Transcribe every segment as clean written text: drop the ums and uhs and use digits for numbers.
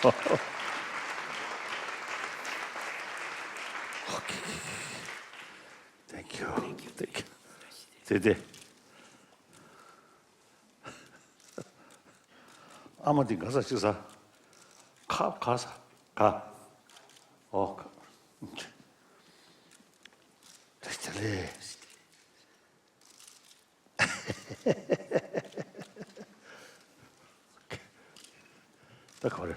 Okay. Thank you. Thank you. Today. 아무튼 가서 주사. 가서 가. 됐지. 딱 그래.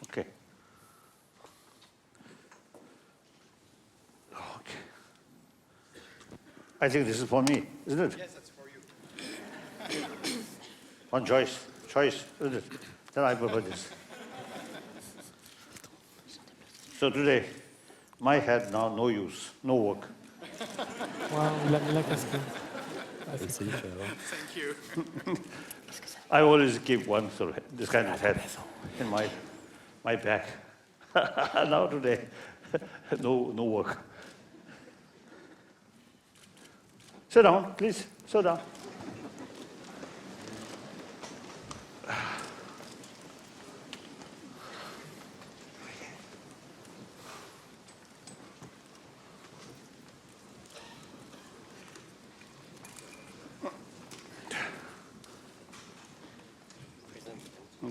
Okay. Okay. I think this is for me, isn't it? Yes, that's for you. One choice, isn't it? Then I prefer this. So today, my head now no use, no work. Wow, il a casqué. Thank you. I always keep one sort of this kind of head in my back. Now today, no work. Sit down, please. Sit down.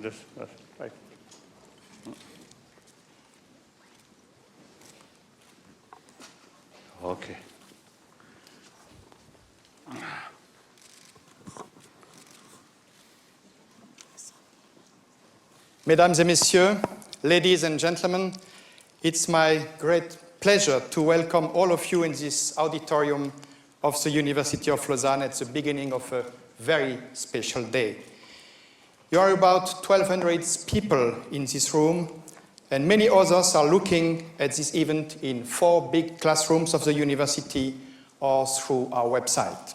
That's right. Okay. Mesdames et messieurs, ladies and gentlemen, it's my great pleasure to welcome all of you in this auditorium of the University of Lausanne at the beginning of a very special day. You are about 1,200 people in this room, and many others are looking at this event in 4 big classrooms of the university or through our website.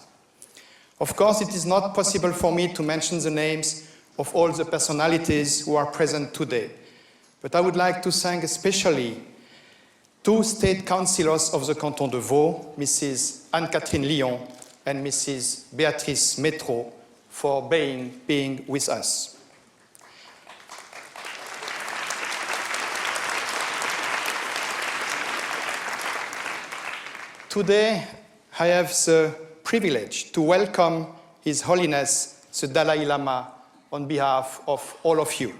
Of course, it is not possible for me to mention the names of all the personalities who are present today, but I would like to thank especially 2 state councillors of the canton de Vaud, Mrs. Anne-Catherine Lyon and Mrs. Béatrice Métro, for being with us. Today, I have the privilege to welcome His Holiness the Dalai Lama on behalf of all of you.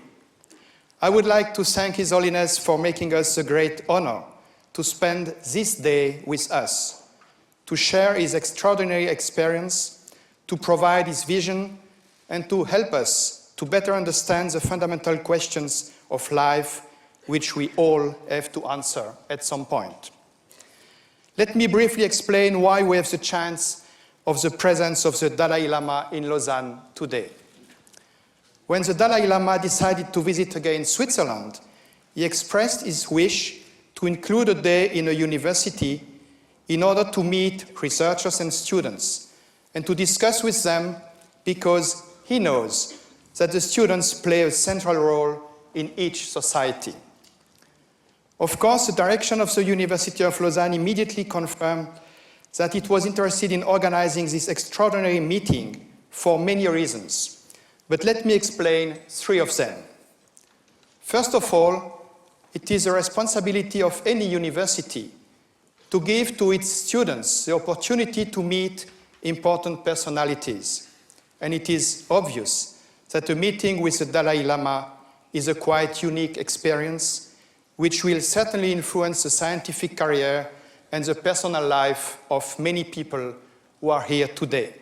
I would like to thank His Holiness for making us a great honor to spend this day with us, to share his extraordinary experience, to provide his vision, and to help us to better understand the fundamental questions of life which we all have to answer at some point. Let me briefly explain why we have the chance of the presence of the Dalai Lama in Lausanne today. When the Dalai Lama decided to visit again Switzerland, he expressed his wish to include a day in a university in order to meet researchers and students and to discuss with them, because he knows that the students play a central role in each society. Of course, the direction of the University of Lausanne immediately confirmed that it was interested in organizing this extraordinary meeting for many reasons. But let me explain 3 of them. First of all, it is the responsibility of any university to give to its students the opportunity to meet important personalities. And it is obvious that a meeting with the Dalai Lama is a quite unique experience, which will certainly influence the scientific career and the personal life of many people who are here today.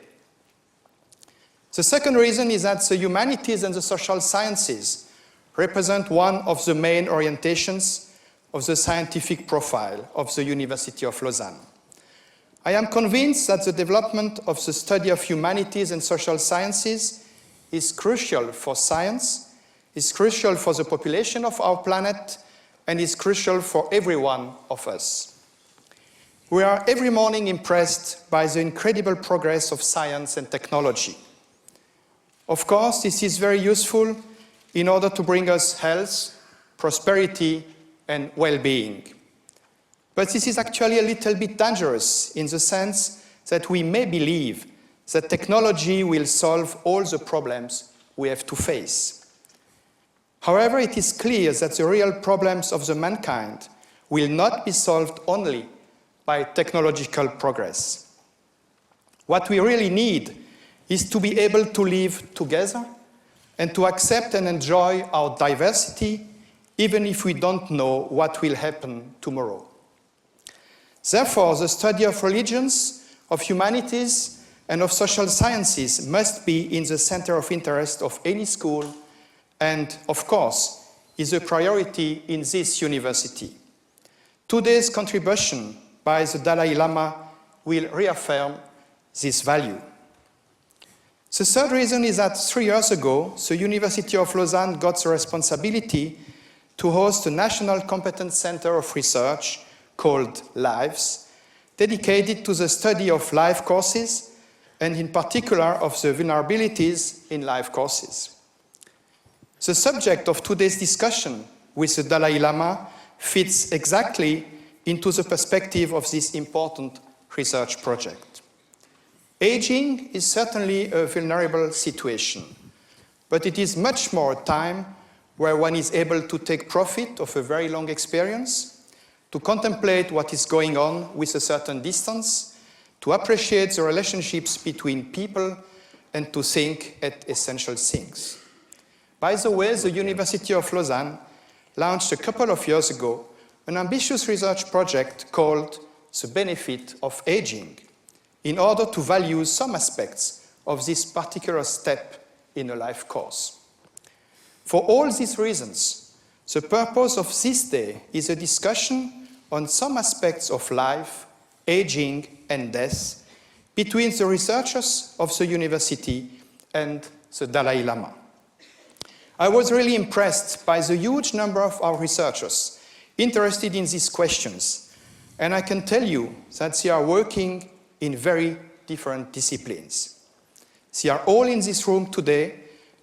The second reason is that the humanities and the social sciences represent one of the main orientations of the scientific profile of the University of Lausanne. I am convinced that the development of the study of humanities and social sciences is crucial for science, is crucial for the population of our planet, and is crucial for every one of us. We are every morning impressed by the incredible progress of science and technology. Of course, this is very useful in order to bring us health, prosperity, and well-being. But this is actually a little bit dangerous in the sense that we may believe that technology will solve all the problems we have to face. However, it is clear that the real problems of the mankind will not be solved only by technological progress. What we really need is to be able to live together and to accept and enjoy our diversity, even if we don't know what will happen tomorrow. Therefore, the study of religions, of humanities, and of social sciences must be in the center of interest of any school and, of course, is a priority in this university. Today's contribution by the Dalai Lama will reaffirm this value. The third reason is that 3 years ago, the University of Lausanne got the responsibility to host a National Competence Center of Research called LIVES, dedicated to the study of life courses and in particular of the vulnerabilities in life courses. The subject of today's discussion with the Dalai Lama fits exactly into the perspective of this important research project. Aging is certainly a vulnerable situation, but it is much more a time where one is able to take profit of a very long experience, to contemplate what is going on with a certain distance, to appreciate the relationships between people, and to think at essential things. By the way, the University of Lausanne launched a couple of years ago an ambitious research project called The Benefit of Aging, in order to value some aspects of this particular step in a life course. For all these reasons, the purpose of this day is a discussion on some aspects of life, aging, and death between the researchers of the university and the Dalai Lama. I was really impressed by the huge number of our researchers interested in these questions, and I can tell you that they are working in very different disciplines. They are all in this room today,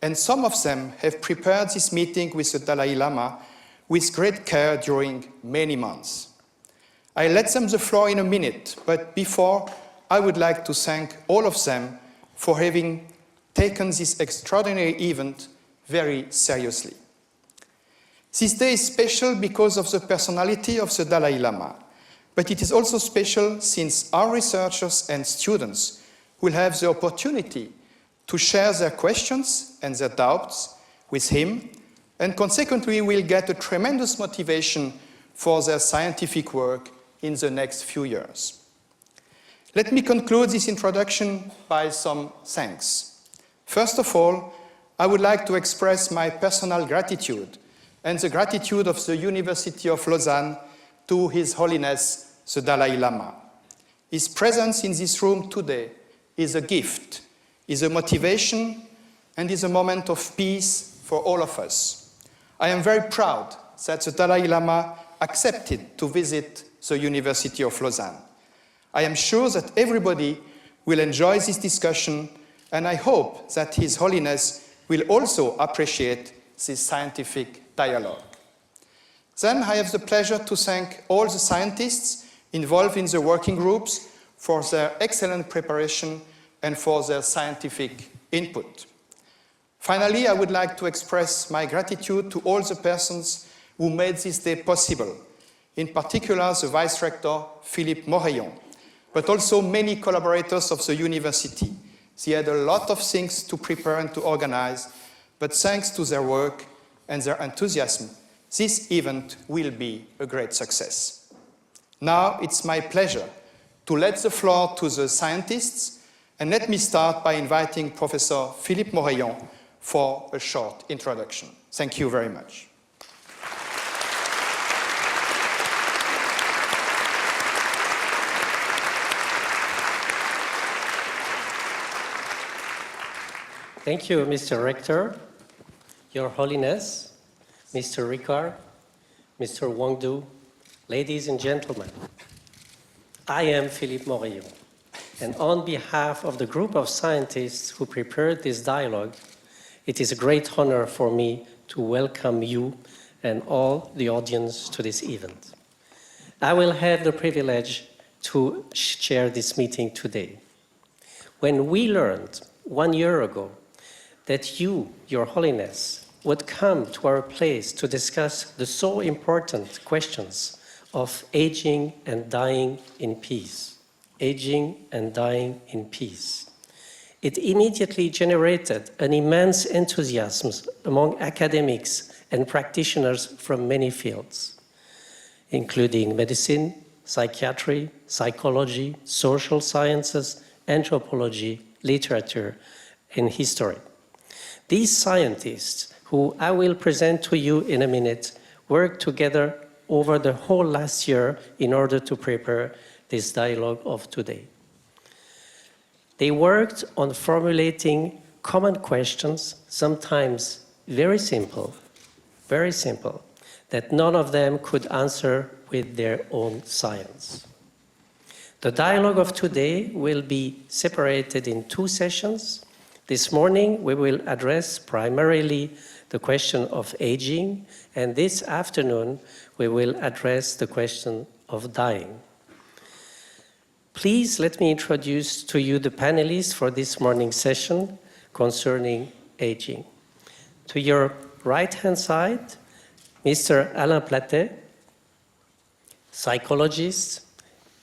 and some of them have prepared this meeting with the Dalai Lama with great care during many months. I'll let them the floor in a minute, but before, I would like to thank all of them for having taken this extraordinary event very seriously. This day is special because of the personality of the Dalai Lama, but it is also special since our researchers and students will have the opportunity to share their questions and their doubts with him, and consequently will get a tremendous motivation for their scientific work in the next few years. Let me conclude this introduction by some thanks. First of all, I would like to express my personal gratitude and the gratitude of the University of Lausanne to His Holiness the Dalai Lama. His presence in this room today is a gift, is a motivation, and is a moment of peace for all of us. I am very proud that the Dalai Lama accepted to visit the University of Lausanne. I am sure that everybody will enjoy this discussion, and I hope that His Holiness will also appreciate this scientific dialogue. Then I have the pleasure to thank all the scientists involved in the working groups for their excellent preparation and for their scientific input. Finally, I would like to express my gratitude to all the persons who made this day possible, in particular the Vice Rector, Philippe Moreillon, but also many collaborators of the university. They had a lot of things to prepare and to organize, but thanks to their work and their enthusiasm, this event will be a great success. Now it's my pleasure to let the floor to the scientists, and let me start by inviting Professor Philippe Moreillon for a short introduction. Thank you very much. Thank you, Mr. Rector, Your Holiness, Mr. Ricard, Mr. Wangdu, ladies and gentlemen. I am Philippe Moreillon, and on behalf of the group of scientists who prepared this dialogue, it is a great honor for me to welcome you and all the audience to this event. I will have the privilege to chair this meeting today. When we learned 1 year ago that you, Your Holiness, would come to our place to discuss the so important questions of aging and dying in peace. Aging and dying in peace. It immediately generated an immense enthusiasm among academics and practitioners from many fields, including medicine, psychiatry, psychology, social sciences, anthropology, literature, and history. These scientists, who I will present to you in a minute, worked together over the whole last year in order to prepare this dialogue of today. They worked on formulating common questions, sometimes very simple, that none of them could answer with their own science. The dialogue of today will be separated in 2 sessions. This morning, we will address primarily the question of aging, and this afternoon, we will address the question of dying. Please let me introduce to you the panelists for this morning's session concerning aging. To your right-hand side, Mr. Alain Plattet, psychologist.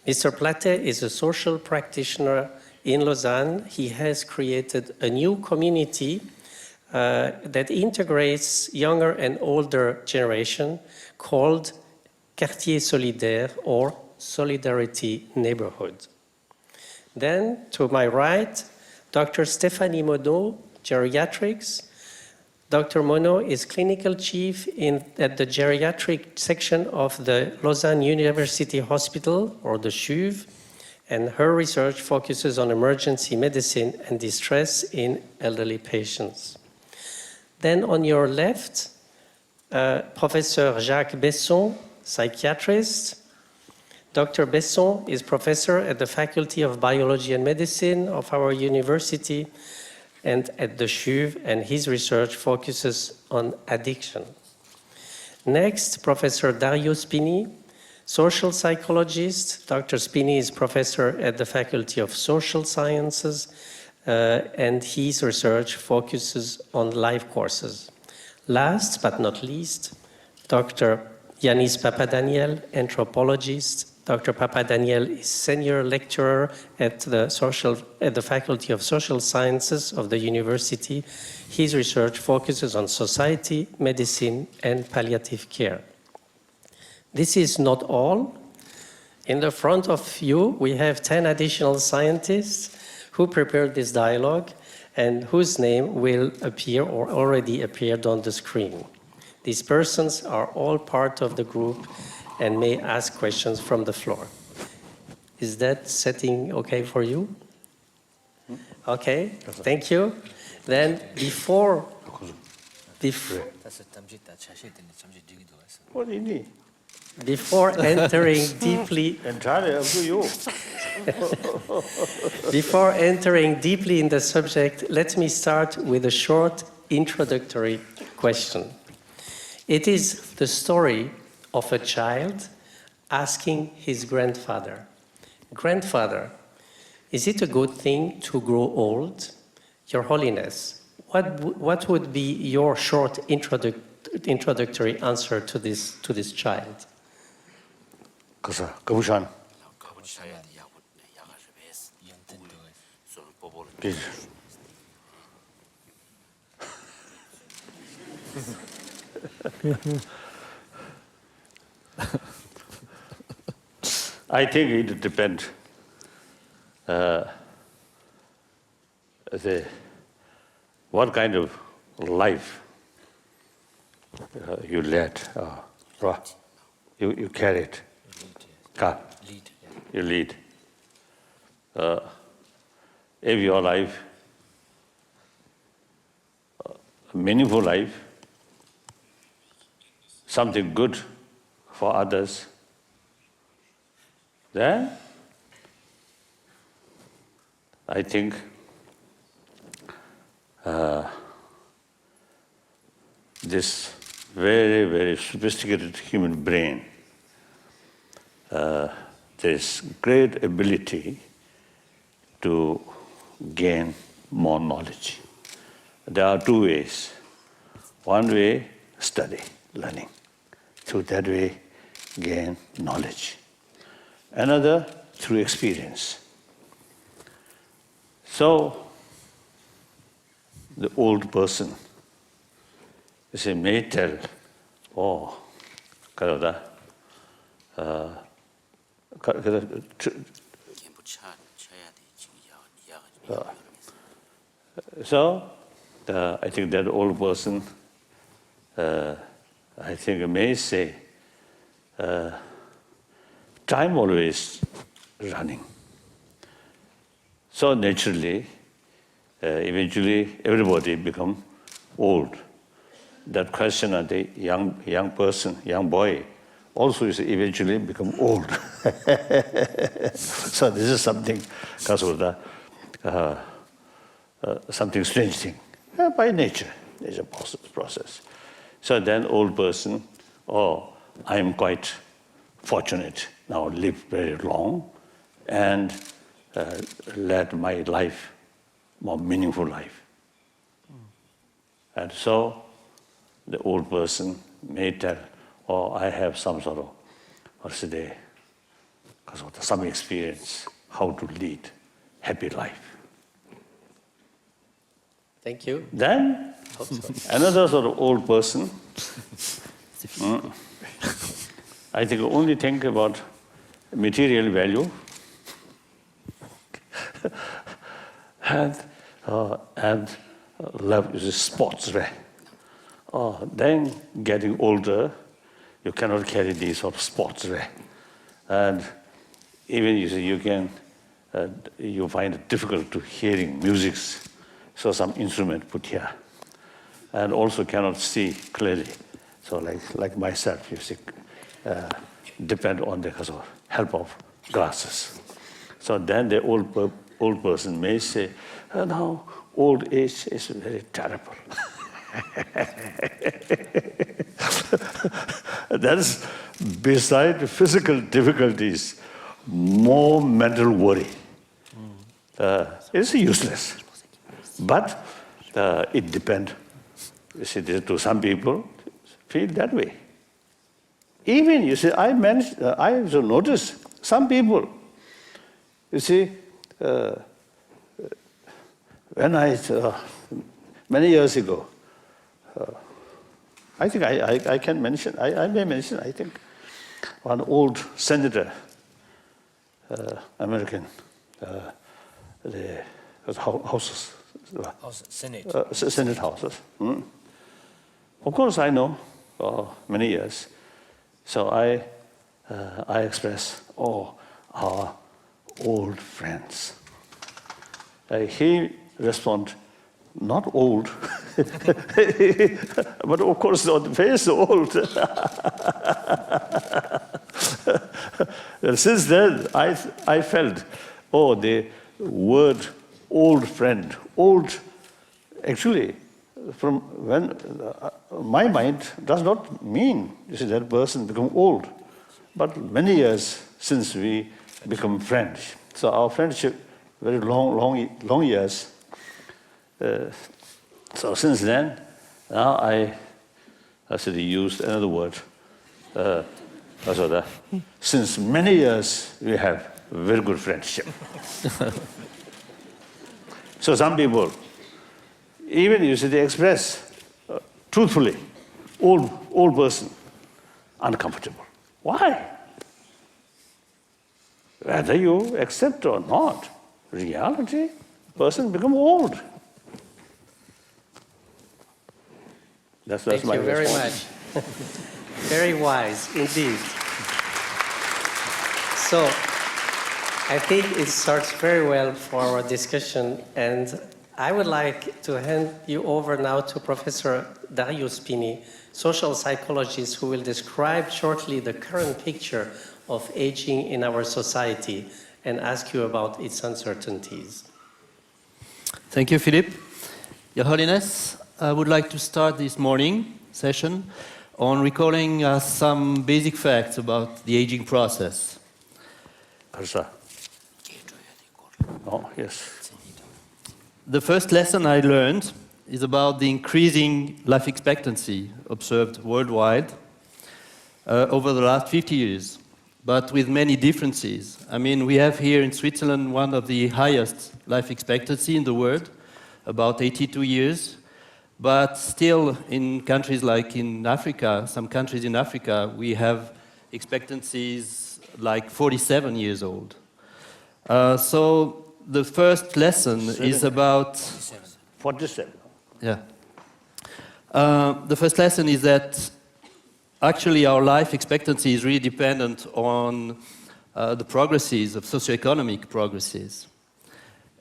Mr. Plattet is a social practitioner in Lausanne. He has created a new community that integrates younger and older generation called Quartier Solidaire or Solidarity Neighborhood. Then, to my right, Dr. Stéphanie Monod, geriatrics. Dr. Monod is clinical chief at the geriatric section of the Lausanne University Hospital, or the CHUV, and her research focuses on emergency medicine and distress in elderly patients. Then on your left, Professor Jacques Besson, psychiatrist. Dr. Besson is professor at the Faculty of Biology and Medicine of our university and at the CHUV, and his research focuses on addiction. Next, Professor Dario Spini, social psychologist. Dr. Spini is professor at the Faculty of Social Sciences, and his research focuses on life courses. Last but not least, Dr. Yannis Papadaniel, anthropologist. Dr. Papadaniel is senior lecturer at the Faculty of Social Sciences of the university. His research focuses on society, medicine, and palliative care. This is not all. In the front of you, we have 10 additional scientists who prepared this dialogue and whose name will appear or already appeared on the screen. These persons are all part of the group and may ask questions from the floor. Is that setting okay for you? Okay, thank you. Then before What do you need? Before entering deeply Entirely up to you. Before entering deeply in the subject, let me start with a short introductory question. It is the story of a child asking his grandfather, "Grandfather, is it a good thing to grow old? Your Holiness, what would be your short introductory answer to this child?" Kabushan. I think it depends. What kind of life you led, you carried, God, you lead. If your life, a meaningful life, something good for others, then I think this very, very sophisticated human brain, there's great ability to gain more knowledge. There are two ways. One way, study, learning. Through that way, gain knowledge. Another, through experience. So, the old person, you may tell, oh, Karada, so, I think that old person, I think may say, time always running. So naturally, eventually everybody become old. That question of the young person, young boy, also is eventually become old. So this is something, something strange thing. By nature, there's a process. So then old person, oh, I'm quite fortunate, now live very long, and led my life, more meaningful life. And so the old person may tell, oh, I have some sort of, some experience how to lead happy life. Thank you. Then another sort of old person, I think only think about material value and love is sports, right? Then getting older, you cannot carry these sort of sports, right? And even you find it difficult to hearing music, so some instrument put here, and also cannot see clearly. So like myself, you see, depend on the help of glasses. So then the old person may say, now old age is very terrible. That's beside physical difficulties, more mental worry. It's useless. But it depends. You see, to some people feel that way. Even, you see, I have noticed some people, you see, when many years ago, I think I can mention, I may mention, I think, one old senator, American, the houses. Senate. Senate houses. Of course, I know many years. So I express, our old friends. He respond, not old, but of course on the face old. Since then, I felt, the word old friend, old, actually, from when my mind does not mean, you see, that person become old, but many years since we become friends. So our friendship, very long years. So since then, now I actually used another word. Since many years, we have very good friendship. So some people, even you see, they express truthfully, old person, uncomfortable. Why? Whether you accept or not, reality, person become old. That's Thank my you very response. much. Very wise, indeed. So, I think it starts very well for our discussion, and I would like to hand you over now to Professor Dario Spini, social psychologist, who will describe shortly the current picture of aging in our society and ask you about its uncertainties. Thank you, Philippe. Your Holiness, I would like to start this morning session on recalling some basic facts about the aging process. Oh, yes. The first lesson I learned is about the increasing life expectancy observed worldwide over the last 50 years, but with many differences. I mean, we have here in Switzerland one of the highest life expectancy in the world, about 82 years, but still in countries like in Africa, some countries in Africa, we have expectancies like 47 years old. So the first lesson is about... 47. Yeah. The first lesson is that actually our life expectancy is really dependent on the progresses of socioeconomic progresses.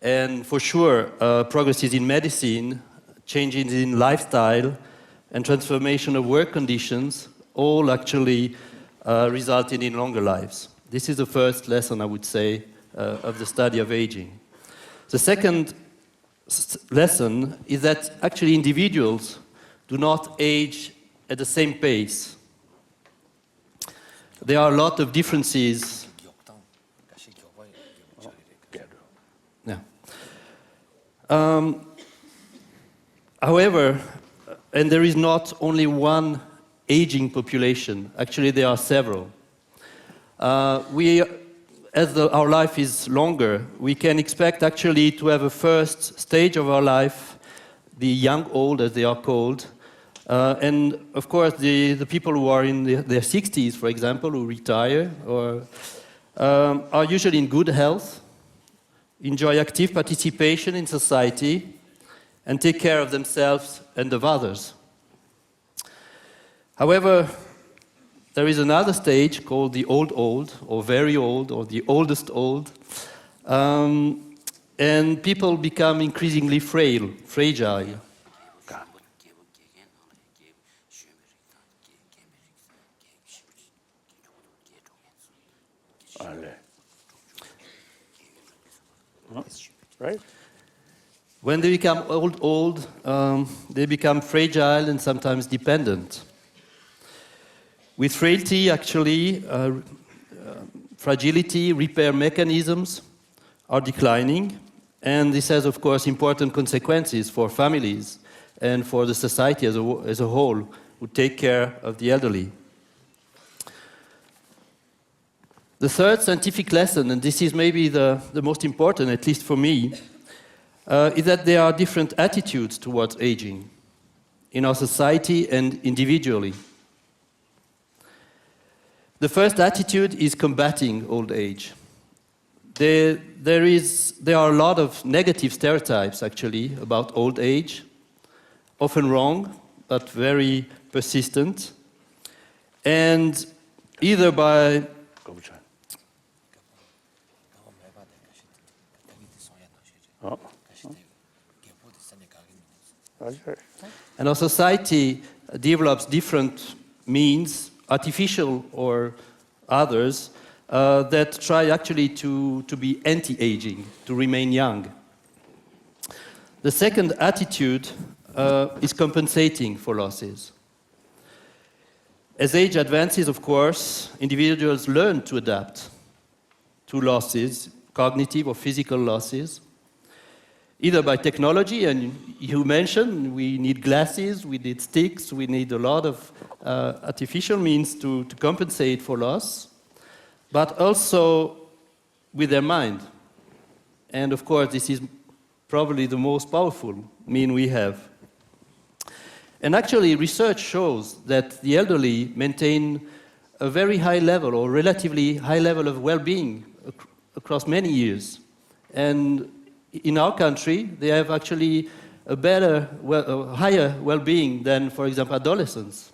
And for sure, progresses in medicine, changes in lifestyle, and transformation of work conditions all actually resulted in longer lives. This is the first lesson, I would say, of the study of aging. The second lesson is that actually individuals do not age at the same pace. There are a lot of differences. Yeah. However, and there is not only one aging population, actually there are several. As our life is longer, we can expect actually to have a first stage of our life, the young old as they are called, and of course the people who are in their 60s, for example, who retire, or are usually in good health, enjoy active participation in society, and take care of themselves and of others. However, there is another stage called the old, or very old, or the oldest old, and people become increasingly fragile. Right? When they become old, they become fragile and sometimes dependent. With frailty, actually, fragility, repair mechanisms are declining, and this has, of course, important consequences for families and for the society as a whole, who take care of the elderly. The third scientific lesson, and this is maybe the most important, at least for me, is that there are different attitudes towards aging in our society and individually. The first attitude is combating old age. There are a lot of negative stereotypes, actually, about old age, often wrong, but very persistent, and either by and our society develops different means, artificial or others, that try actually to be anti-aging, to remain young. The second attitude is compensating for losses. As age advances, of course, individuals learn to adapt to losses, cognitive or physical losses, either by technology, and you mentioned we need glasses, we need sticks, we need a lot of artificial means to compensate for loss, but also with their mind. And of course, this is probably the most powerful mean we have. And actually, research shows that the elderly maintain a very high level, or relatively high level of well-being across many years. And in our country, they have actually a better, higher well-being than, for example, adolescents.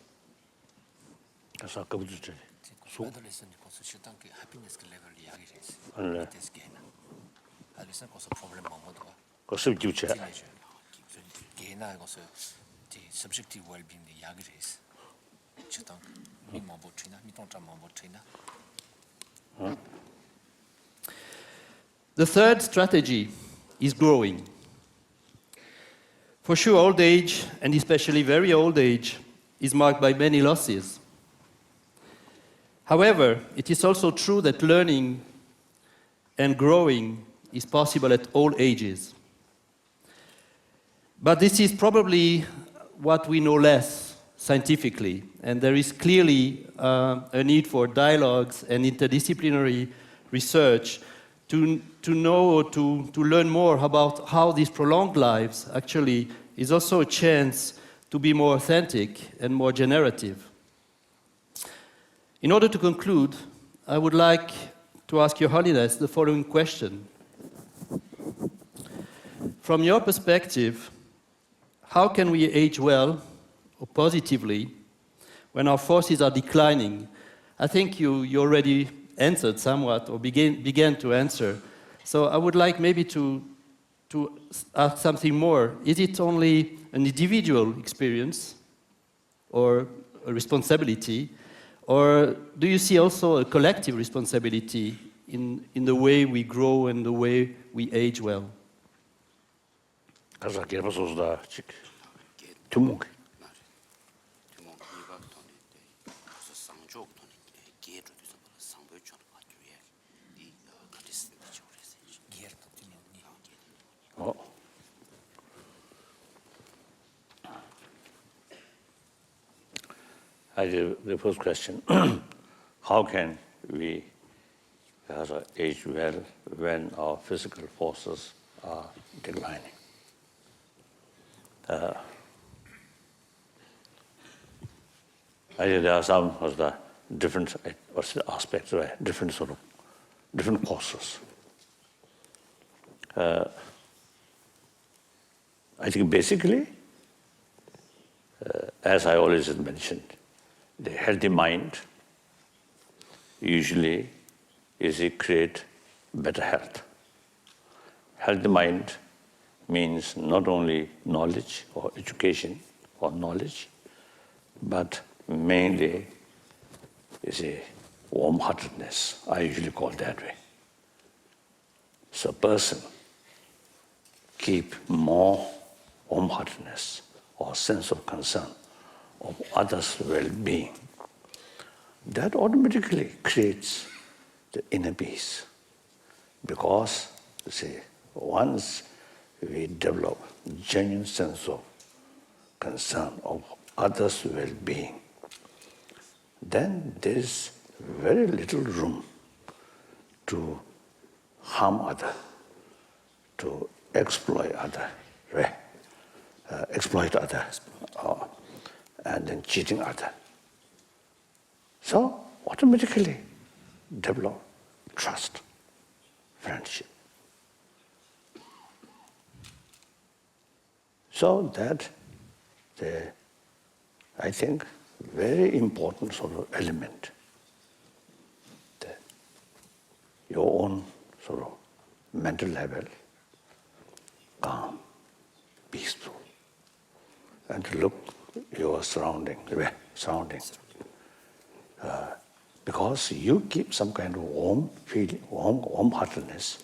subjective well-being the yagres chitang mi mambo trina mi tong mambo trina. The third strategy is growing. For sure, old age, and especially very old age, is marked by many losses. However, it is also true that learning and growing is possible at all ages. But this is probably what we know less scientifically, and there is clearly a need for dialogues and interdisciplinary research to know or to learn more about how these prolonged lives actually is also a chance to be more authentic and more generative. In order to conclude, I would like to ask Your Holiness the following question. From your perspective, how can we age well or positively when our forces are declining? I think you already answered somewhat or began to answer. So I would like maybe to ask something more. Is it only an individual experience or a responsibility? Or do you see also a collective responsibility in the way we grow and the way we age well? The first question, how can we age well when our physical forces are declining? I think there are some of the different aspects, different causes. I think basically, as I always mentioned, the healthy mind usually is to create better health. Healthy mind means not only knowledge or education or knowledge, but mainly is a warm-heartedness. I usually call it that way. So a person keep more warm-heartedness or sense of concern of others' well-being. That automatically creates the inner peace. Because, once we develop genuine sense of concern of others' well-being, then there is very little room to harm others, to exploit others, and then cheating others. So automatically develop trust, friendship. So that I think very important element. Your own mental level, calm, peaceful, and to look your surroundings. Because you keep some kind of warm feeling, warm-heartedness.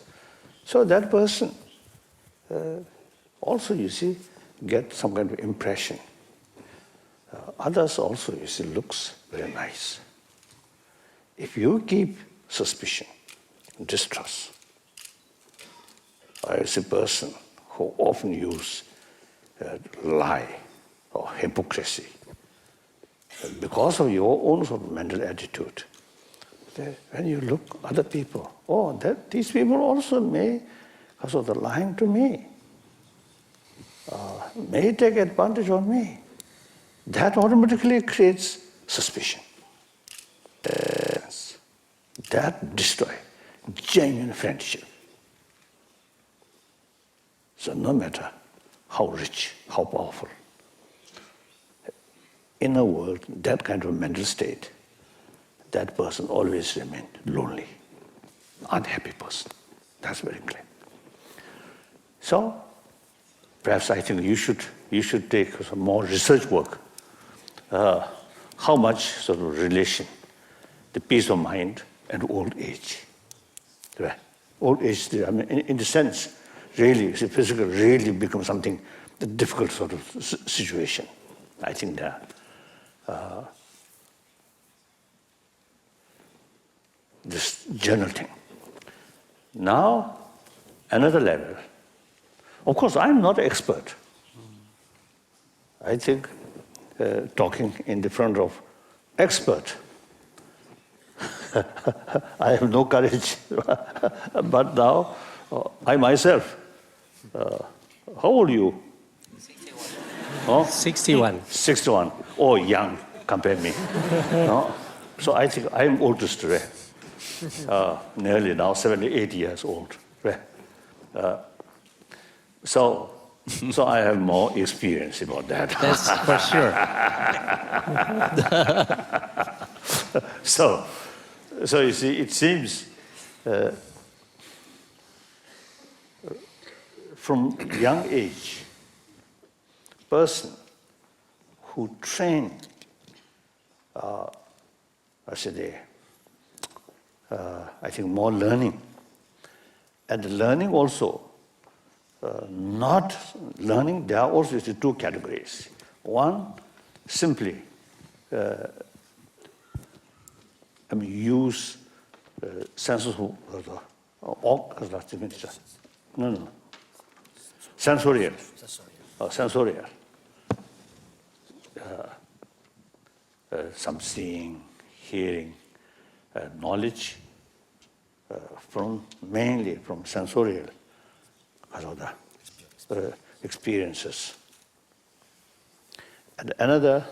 So that person also, get some kind of impression. Others also, looks very nice. If you keep suspicion, distrust, or as a person who often use lie or hypocrisy, because of your own mental attitude, when you look other people, these people also may, because of the lying to me, may take advantage of me. That automatically creates suspicion. That destroys genuine friendship. So no matter how rich, how powerful, in a world, that kind of mental state, that person always remains lonely, unhappy person. That's very clear. So perhaps I think you should take some more research work. How much relation, the peace of mind and old age. Old age, in the sense, really, physical really becomes something the difficult sort of situation. I think that this general thing. Now, another level. Of course, I'm not an expert. I think talking in the front of expert, I have no courage. But now, I myself, how old are you? 61. 61. Oh, young, compare me. No? So I think I'm oldest today. Nearly now 78 years old. So I have more experience about that. That's for sure. So you see, it seems from young age, person who train, I think more learning, and learning also, not learning, there are also two categories. One, simply use senses sensorial. Sensorial. Some seeing, hearing, knowledge, mainly from sensorial experiences. And another,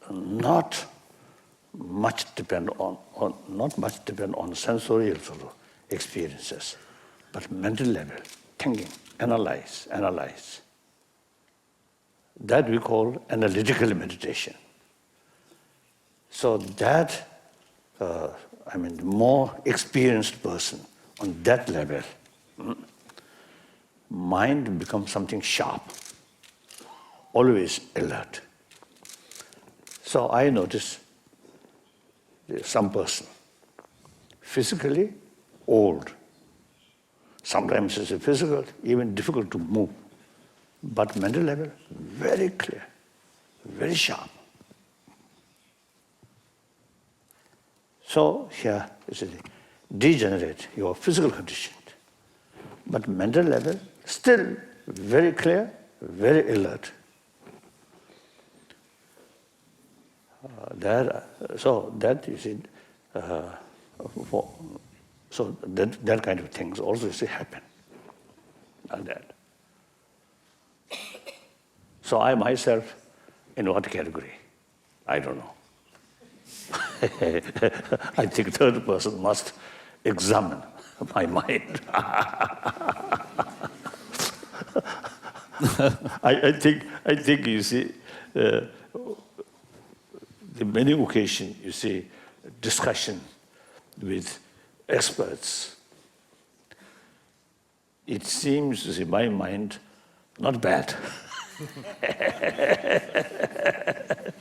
not much depend on sensorial sort of experiences, but mental level, thinking, analyze. That we call analytical meditation. So that, the more experienced person on that level, mind becomes something sharp, always alert. So I notice some person, physically old. Sometimes it's physical, even difficult to move. But mental level, very clear, very sharp. So here is a degenerate, your physical condition. But mental level, still very clear, very alert. That you see, that kind of things also happen. Like that. So I myself, in what category? I don't know. I think third person must examine my mind. I think you see, the many occasions you see discussion with experts. It seems to see my mind not bad.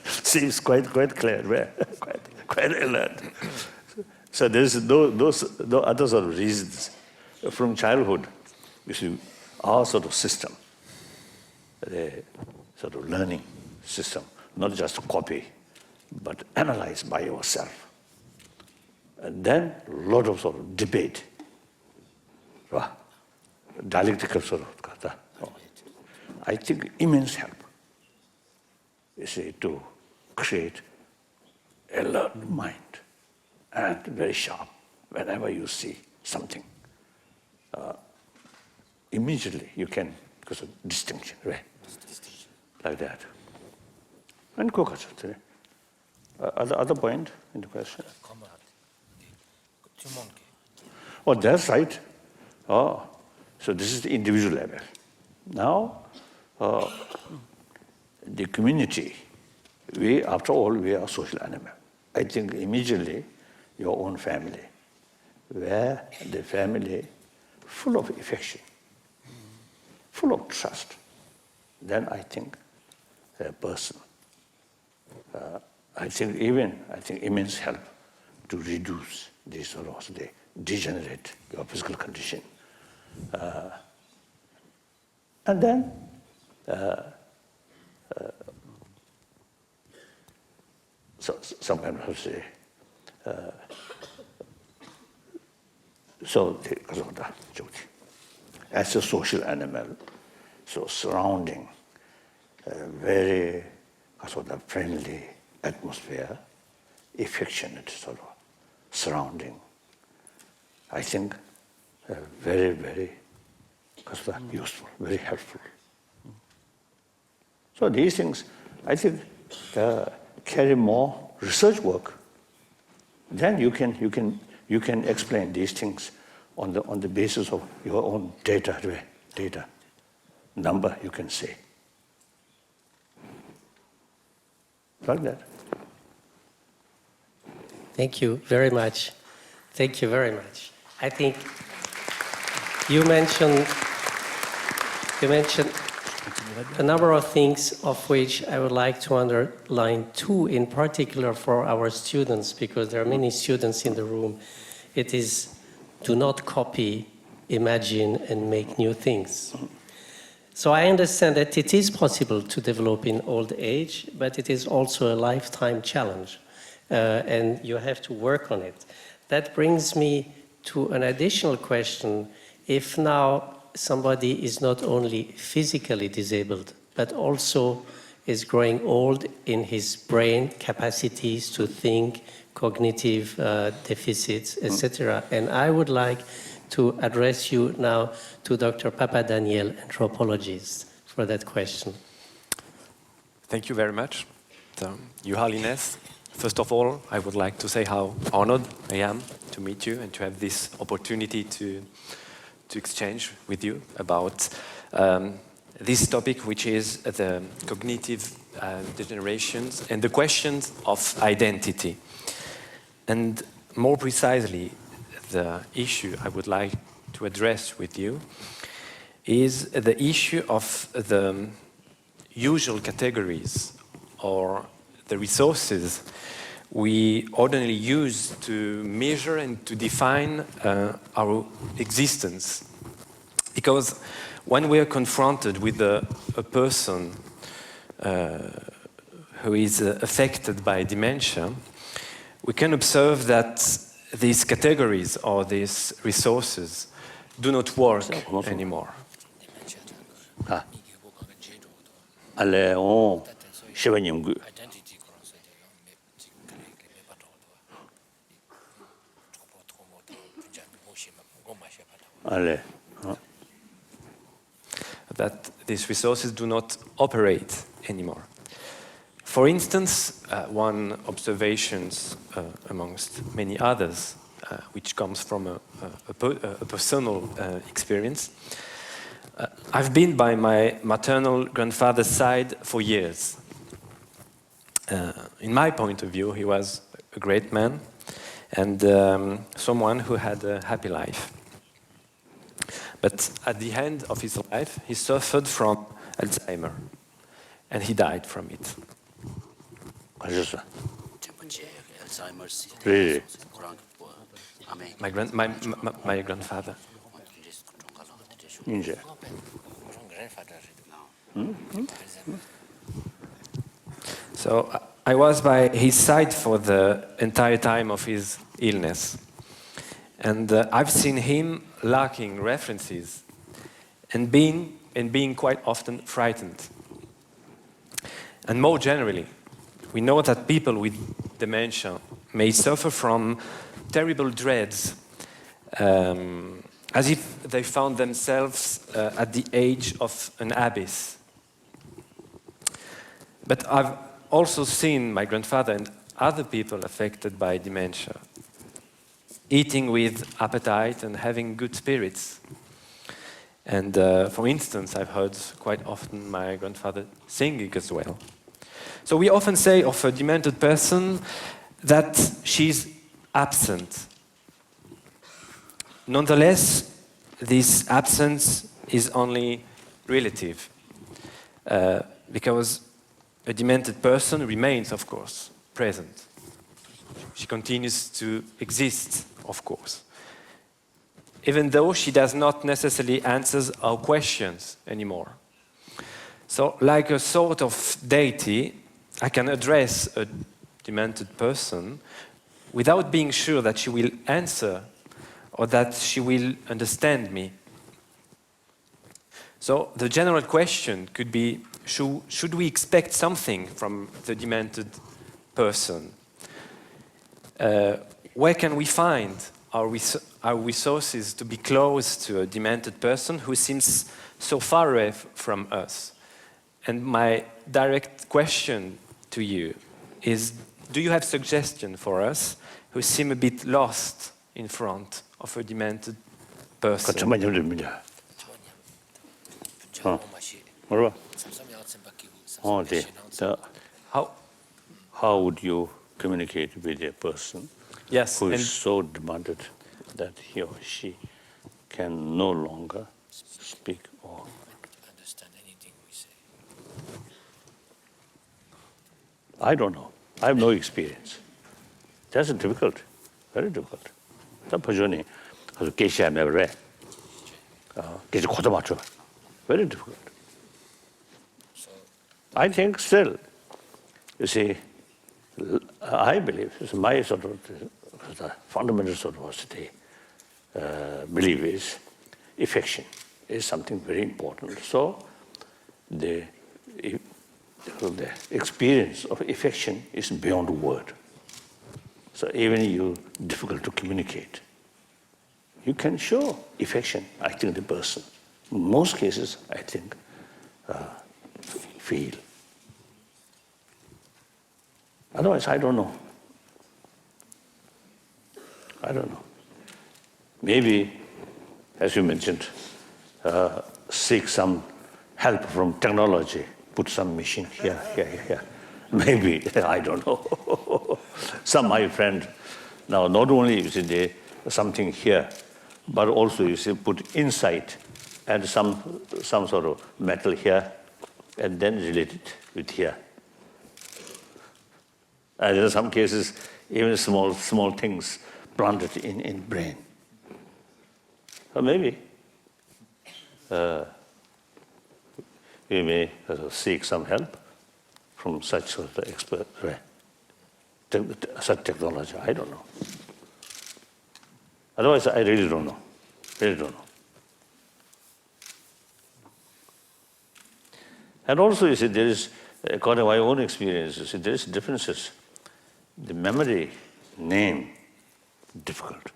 Seems quite clear, quite alert. So there's no other sort of reasons. From childhood, you see, our sort of system, the sort of learning system, not just copy, but analyze by yourself. And then a lot of sort of debate, dialectical sort of. I think immense help, you see, to create alert mind and very sharp. Whenever you see something, immediately you can, because of distinction, right? Like that. And other point in the question? Oh, that's right. Oh, so this is the individual level. Now, the community, after all, we are social animal. I think immediately your own family, where the family full of affection, full of trust, then I think a person, I think immense help to reduce this sort of the degenerate your physical condition. And then so some kind of say, so as a social animal, so surrounding a very friendly atmosphere, affectionate sort of surrounding, I think very, very useful, very helpful. So these things, I think, carry more research work. Then you can explain these things on the basis of your own data number. You can say like that. Thank you very much. Thank you very much. I think you mentioned a number of things, of which I would like to underline two in particular for our students, because there are many students in the room. It is, do not copy, imagine, and make new things. So I understand that it is possible to develop in old age, but it is also a lifetime challenge, and you have to work on it. That brings me to an additional question. If now somebody is not only physically disabled, but also is growing old in his brain capacities to think, cognitive deficits, etc. And I would like to address you now to Dr. Papadaniel, anthropologist, for that question. Thank you very much. Your Holiness, first of all, I would like to say how honored I am to meet you and to have this opportunity to exchange with you about this topic, which is the cognitive degenerations and the questions of identity. And more precisely, the issue I would like to address with you is the issue of the usual categories or the resources we ordinarily use to measure and to define our existence. Because when we are confronted with a person who is affected by dementia, we can observe that these categories or these resources do not work anymore. Alain, that these resources do not operate anymore. For instance, one observation amongst many others, which comes from a personal experience. I've been by my maternal grandfather's side for years. In my point of view, he was a great man and someone who had a happy life. But at the end of his life, he suffered from Alzheimer, and he died from it. Really? My grandfather. So I was by his side for the entire time of his illness. And I've seen him lacking references and being quite often frightened. And more generally, we know that people with dementia may suffer from terrible dreads, as if they found themselves at the edge of an abyss. But I've also seen my grandfather and other people affected by dementia eating with appetite and having good spirits. And for instance, I've heard quite often my grandfather singing as well. So we often say of a demented person that she's absent. Nonetheless, this absence is only relative, because a demented person remains, of course, present. She continues to exist, of course. even though she does not necessarily answer our questions anymore. So, like a sort of deity, I can address a demented person without being sure that she will answer or that she will understand me. So, the general question could be, should we expect something from the demented person? Where can we find our resources to be close to a demented person who seems so far away from us? And my direct question to you is, do you have suggestions for us who seem a bit lost in front of a demented person? How would you communicate with a person Yes, who is so demanded that he or she can no longer speak or understand anything we say. I don't know. I have no experience. That's difficult, very difficult. Very difficult. I think still, you see, I believe, it's my sort of fundamental sort of belief is affection is something very important. So the experience of affection is beyond word. So even you difficult to communicate, you can show affection, I think, the person. In most cases, I think, feel. Otherwise, I don't know. I don't know. Maybe, as you mentioned, seek some help from technology, put some machine here. Maybe, I don't know. Some my friend, now not only you see they something here, but also you see put inside and some sort of metal here, and then relate it with here. And in some cases, even small things planted in brain. So maybe we may seek some help from such sort of expert, such technology. I don't know. Otherwise, I really don't know. Really don't know. And also, you see, there is, according to my own experience, you see, there is differences. The memory, name, difficult.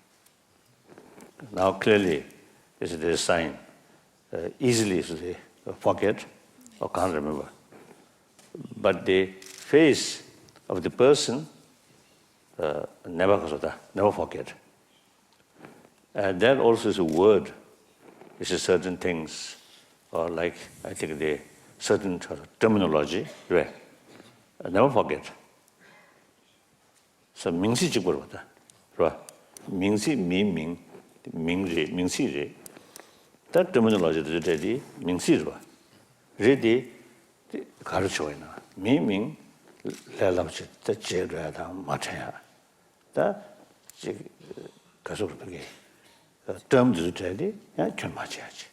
Now clearly, there is a sign. Easily they forget or can't remember. But the face of the person, never forget. And that also is a word. It's a certain things, or like, I think the certain terminology, right? Never forget. So, Mingsi Chigurvata, right? Mingsi, Mingsi Re. That terminology is ready, Mingsi Rwa. Ready, Karuchoina. Ming, Lalabchi, the Chedra, Mataya. That Kasurpage. Term is ready, and Chamachachi.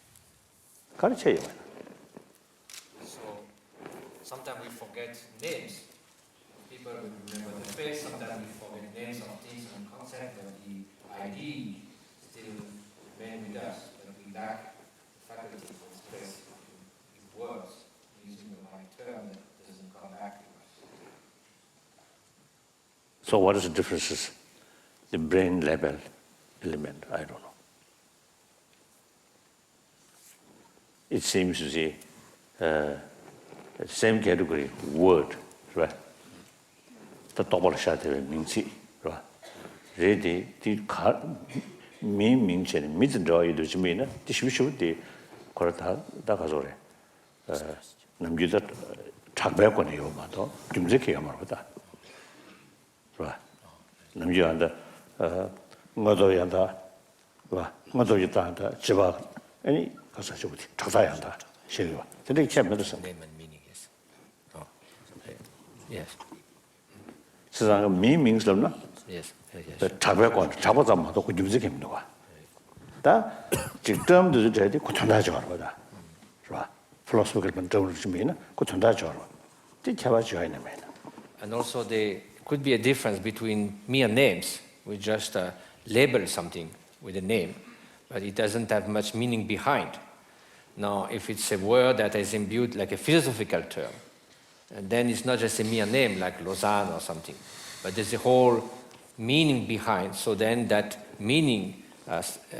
Karuchoina. Sometimes we forget names. People will remember the face. Sometimes we forget names of things and concepts, but the idea still remains with us. But we lack the faculty to express with words using the right term that doesn't come back to us. So what is the differences? The brain level element, I don't know. It seems to be same category, word, right? The double shadow Mingsi, right? Ready, the Ming Chen, mid-draw, you do mean, the Shishu, the Korata, Dakazore. Namjuda Chakback on you, Mato, Jimziki Amarvata. Right. Namju and the Modoyanda, Modoyata, Chiva, any Kasachuti, Tatayanda, Shiva. They kept medicine. Yes. 세상에 미 means them, Yes. the Tabak, Tabazam, the Kujuzik him. 다 직점도 저기 고천다 저거다. 좋아. philosophical term 좀 있나? 고천다 저거. 뒤쳐봐 줘야 되는 거야. And also there could be a difference between mere names. We just label something with a name, but it doesn't have much meaning behind. Now, if it's a word that is imbued like a philosophical term, and then it's not just a mere name like Lausanne or something, but there's a whole meaning behind. So then that meaning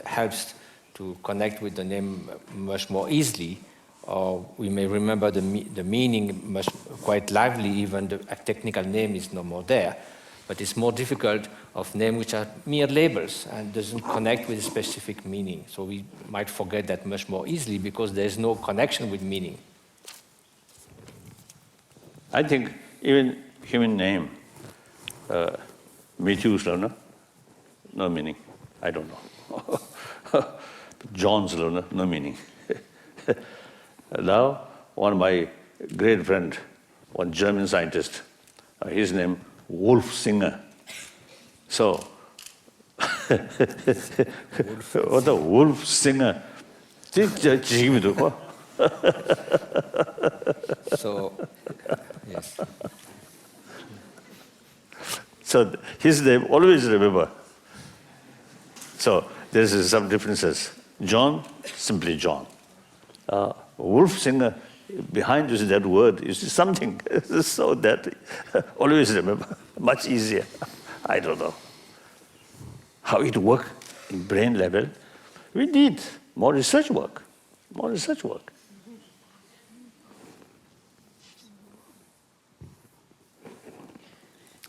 helps to connect with the name much more easily, or we may remember the meaning quite lively, even the technical name is no more there. But it's more difficult of names which are mere labels and doesn't connect with a specific meaning. So we might forget that much more easily because there's no connection with meaning. I think even human name, Matthew's no meaning. I don't know. John's no meaning. Now, one of my great friend, one German scientist, his name Wolf Singer. So, what a Wolf Singer. So, yes. So his name always remember. So there's some differences. John, simply John. Wolf Singer, behind that word is something so that always remember, much easier. I don't know how it works in brain level. We need more research work, more research work.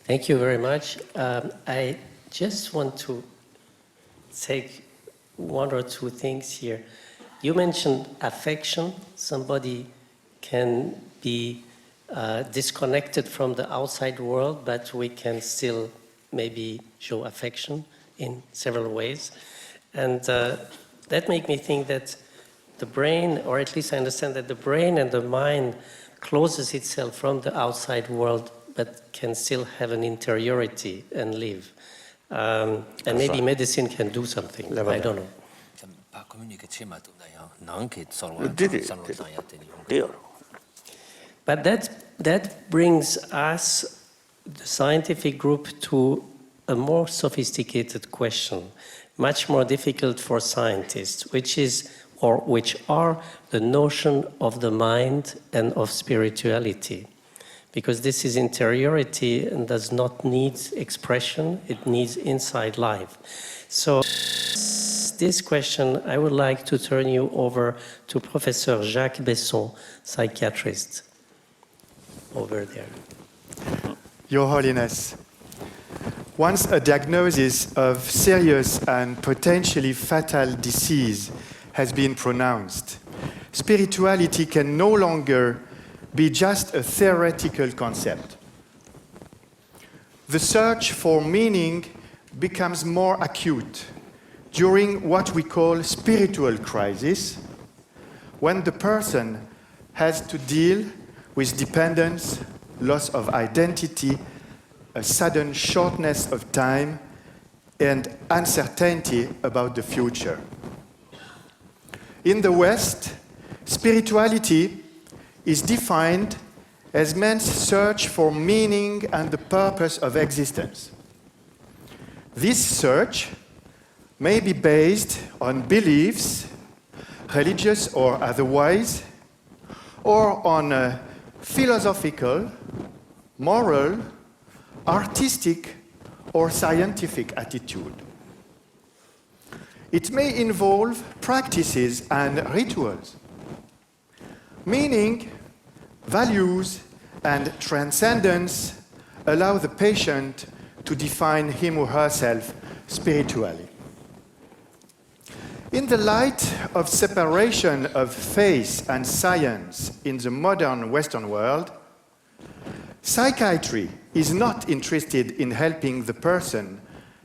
Thank you very much. I just want to take one or two things here. You mentioned affection. Somebody can be disconnected from the outside world, but we can still maybe show affection in several ways. And that made me think that the brain, or at least I understand that the brain and the mind closes itself from the outside world, but can still have an interiority and live. And maybe medicine can do something. I don't know. But that brings us, the scientific group, to a more sophisticated question, much more difficult for scientists, which are the notion of the mind and of spirituality. Because this is interiority and does not need expression, it needs inside life. So this question, I would like to turn you over to Professor Jacques Besson, psychiatrist, over there. Your Holiness, once a diagnosis of serious and potentially fatal disease has been pronounced, spirituality can no longer be just a theoretical concept. The search for meaning becomes more acute during what we call spiritual crisis, when the person has to deal with dependence, loss of identity, a sudden shortness of time, and uncertainty about the future. In the West, spirituality is defined as man's search for meaning and the purpose of existence. This search may be based on beliefs, religious or otherwise, or on a philosophical, moral, artistic, or scientific attitude. It may involve practices and rituals. Meaning, values, and transcendence allow the patient to define him or herself spiritually. In the light of separation of faith and science in the modern Western world, psychiatry is not interested in helping the person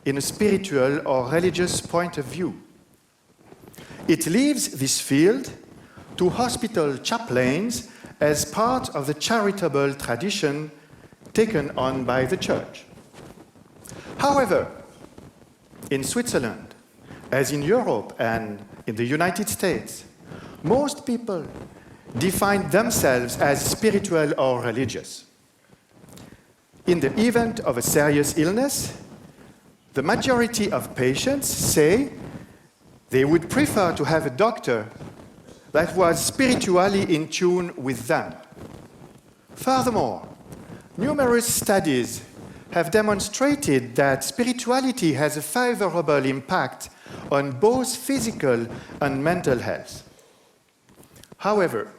in a spiritual or religious point of view. It leaves this field to hospital chaplains as part of the charitable tradition taken on by the Church. However, in Switzerland, as in Europe and in the United States, most people define themselves as spiritual or religious. In the event of a serious illness, the majority of patients say they would prefer to have a doctor that was spiritually in tune with them. Furthermore, numerous studies have demonstrated that spirituality has a favorable impact on both physical and mental health. However,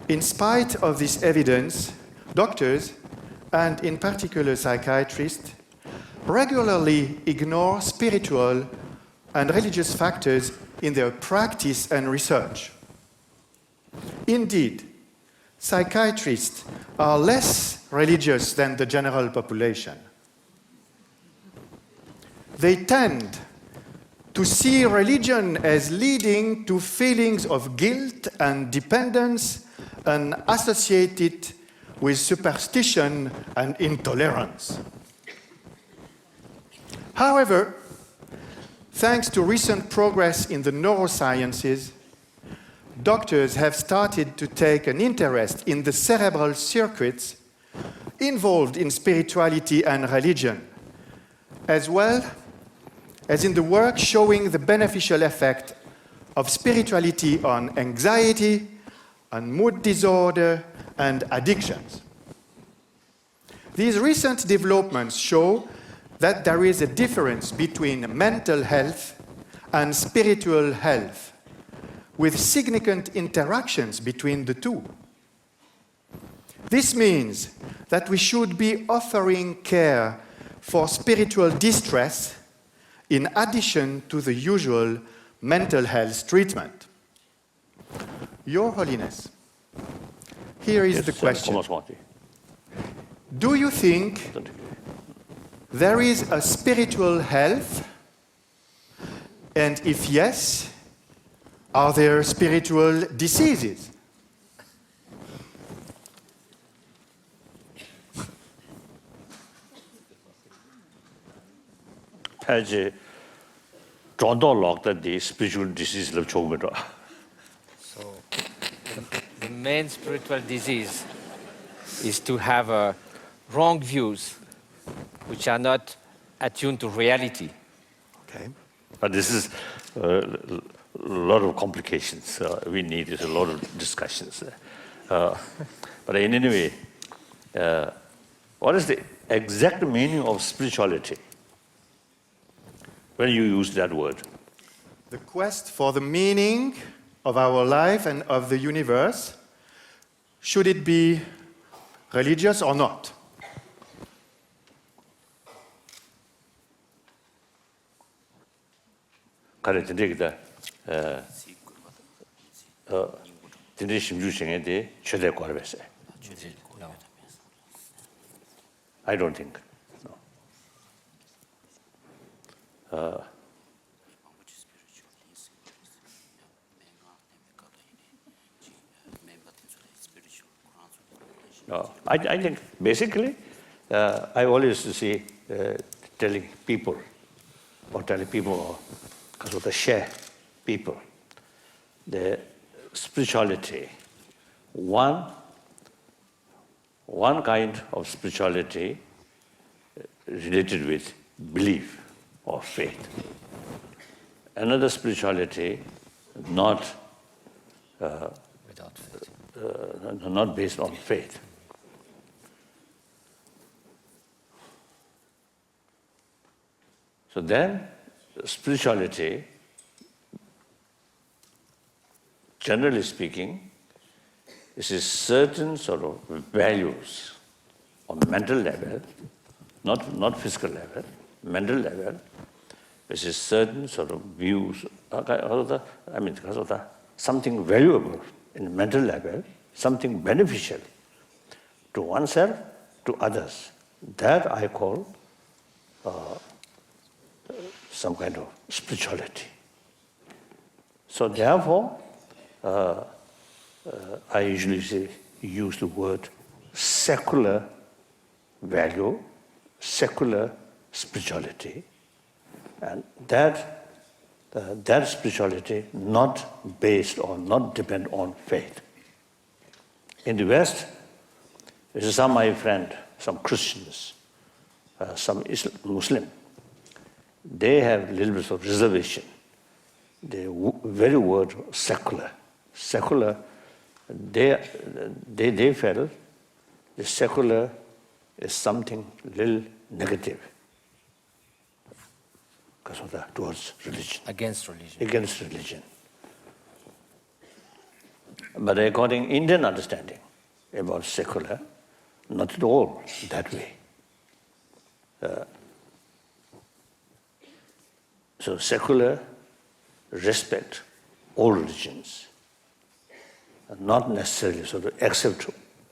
in spite of this evidence, doctors, and in particular psychiatrists, regularly ignore spiritual and religious factors in their practice and research. Indeed, psychiatrists are less religious than the general population. They tend to see religion as leading to feelings of guilt and dependence and associate it with superstition and intolerance. However, thanks to recent progress in the neurosciences, doctors have started to take an interest in the cerebral circuits involved in spirituality and religion, as well as in the work showing the beneficial effect of spirituality on anxiety, on mood disorder, and addictions. These recent developments show that there is a difference between mental health and spiritual health, with significant interactions between the two. This means that we should be offering care for spiritual distress in addition to the usual mental health treatment. Your Holiness, here is the question. Do you think there is a spiritual health? And if yes, are there spiritual diseases? Page John locked at the spiritual disease of Chogmedra. So, the main spiritual disease is to have wrong views which are not attuned to reality. Okay. But this is a lot of complications. We need a lot of discussions. But in any way, what is the exact meaning of spirituality when you use that word? The quest for the meaning of our life and of the universe, should it be religious or not? I don't think. No, I think basically, I always see telling people, because of share people, the spirituality. One kind of spirituality related with belief or faith. Another spirituality not not based on faith. So then, spirituality, generally speaking, is a certain sort of values on mental level, not physical level, mental level, which is certain sort of views, something valuable in mental level, something beneficial to oneself, to others. That I call some kind of spirituality. So therefore, I usually use the word secular value, secular spirituality, and that that spirituality not based or not depend on faith. In the West, some my friend, some Christians, some Muslim, they have a little bit of reservation. The very word secular, they felt the secular is something little negative because of that, towards religion. Against religion. Against religion. But according to Indian understanding about secular, not at all that way. So secular respect all religions, not necessarily sort of accept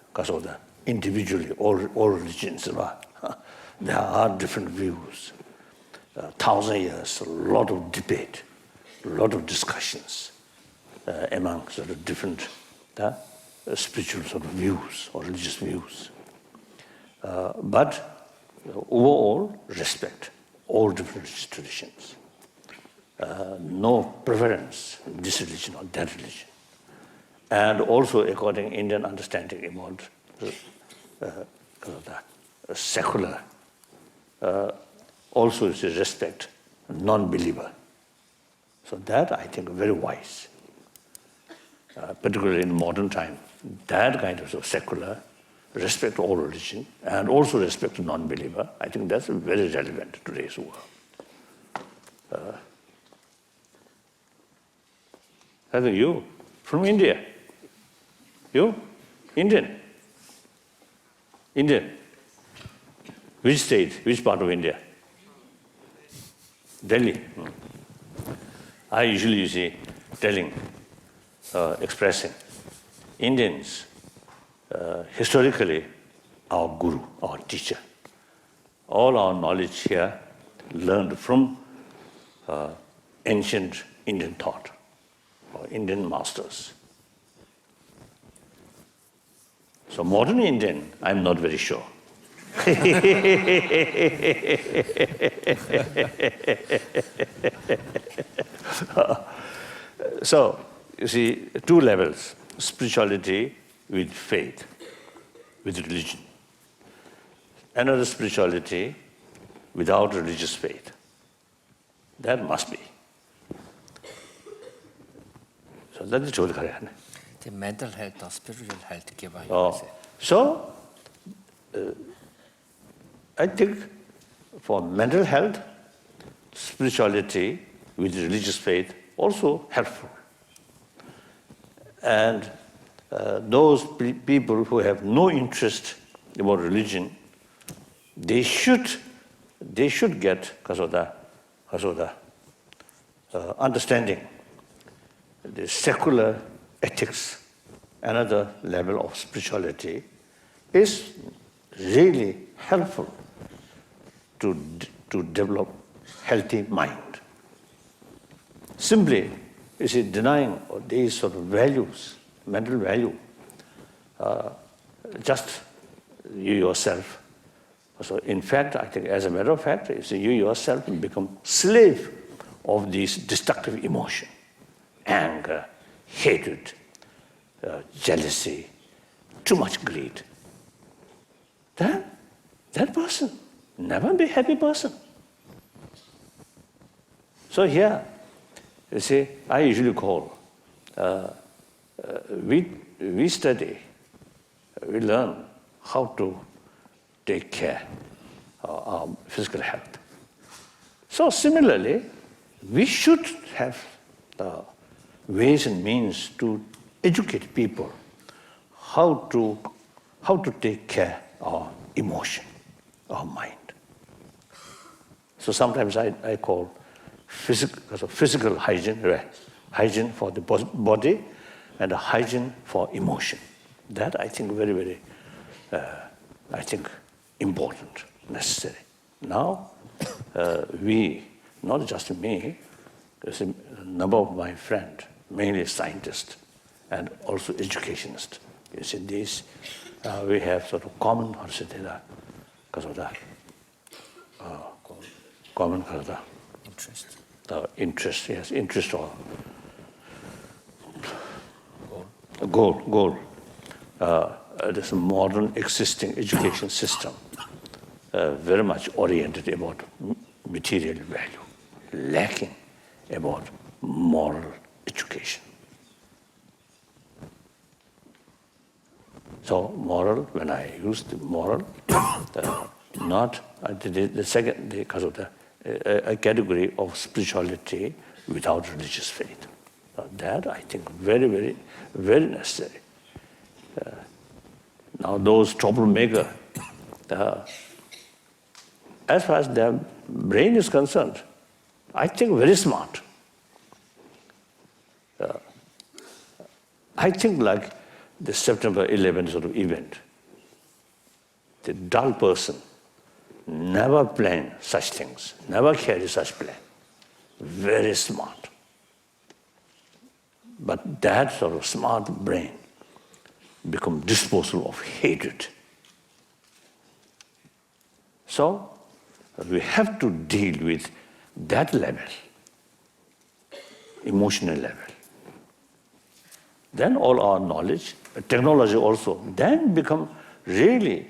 because of the individually all religions. There are different views. 1,000 years, a lot of debate, a lot of discussions among sort of different spiritual sort of views or religious views. But overall, respect all different religious traditions. No preference, this religion or that religion. And also according to Indian understanding about secular, also is respect non-believer. So that I think very wise, particularly in modern time. That kind of secular, respect all religion, and also respect non-believer, I think that's very relevant to today's world. I think you, from India. You? Indian. Indian. Which state, which part of India? Delhi. I usually see telling, expressing Indians, historically our guru, our teacher. All our knowledge here learned from ancient Indian thought or Indian masters. So modern Indian, I'm not very sure. So, you see, two levels, spirituality with faith, with religion. Another spirituality without religious faith. That must be. So that is what The mental health or spiritual health So, I think for mental health, spirituality with religious faith also helpful. And those people who have no interest about religion, they should get because of the understanding the secular ethics, another level of spirituality, is really helpful to develop healthy mind. Simply, you see, denying these sort of values, mental value, just you yourself. So in fact, I think as a matter of fact, you see, you yourself become slave of these destructive emotion, anger, hatred, jealousy, too much greed. That person never be a happy person. So here, you see, I usually call, we study, we learn how to take care of our physical health. So similarly, we should have ways and means to educate people how to take care of our emotion, our mind. So sometimes I call physical hygiene, hygiene for the body and a hygiene for emotion. That I think very, very, I think important, necessary. Now, we, not just me, there's a number of my friends, mainly scientists and also educationists. You see, these, we have sort of common, because of that, common interest. interest, yes, interest or goal. This modern existing education system very much oriented about material value, lacking about moral education. So moral, when I use the moral, not the second, because of a category of spirituality without religious faith. That I think very, very, very necessary. Now those troublemakers, as far as their brain is concerned, I think very smart. I think like the September 11th sort of event, the dull person never plan such things, never carry such plan. Very smart. But that sort of smart brain become disposal of hatred. So we have to deal with that level, emotional level. Then all our knowledge, technology also, then become really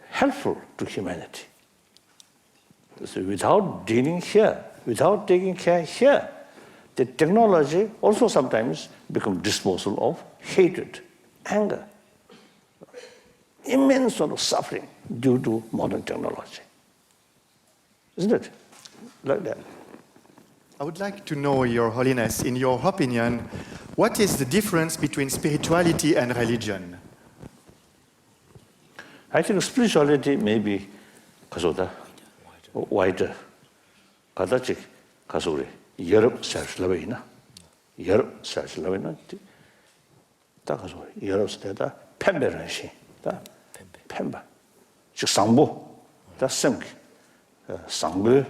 helpful to humanity. So without dealing here, without taking care here, the technology also sometimes become disposal of hatred, anger, immense sort of suffering due to modern technology. Isn't it? Like that. I would like to know, Your Holiness, in your opinion, what is the difference between spirituality and religion? I think spirituality may be wider. Kadachik kasuri Europe self-lovina. Europe self-lovina. Ta kasuri Europe steda pemberanshi. Ta pemba. Chik sangbo. Ta semk. Sangbo.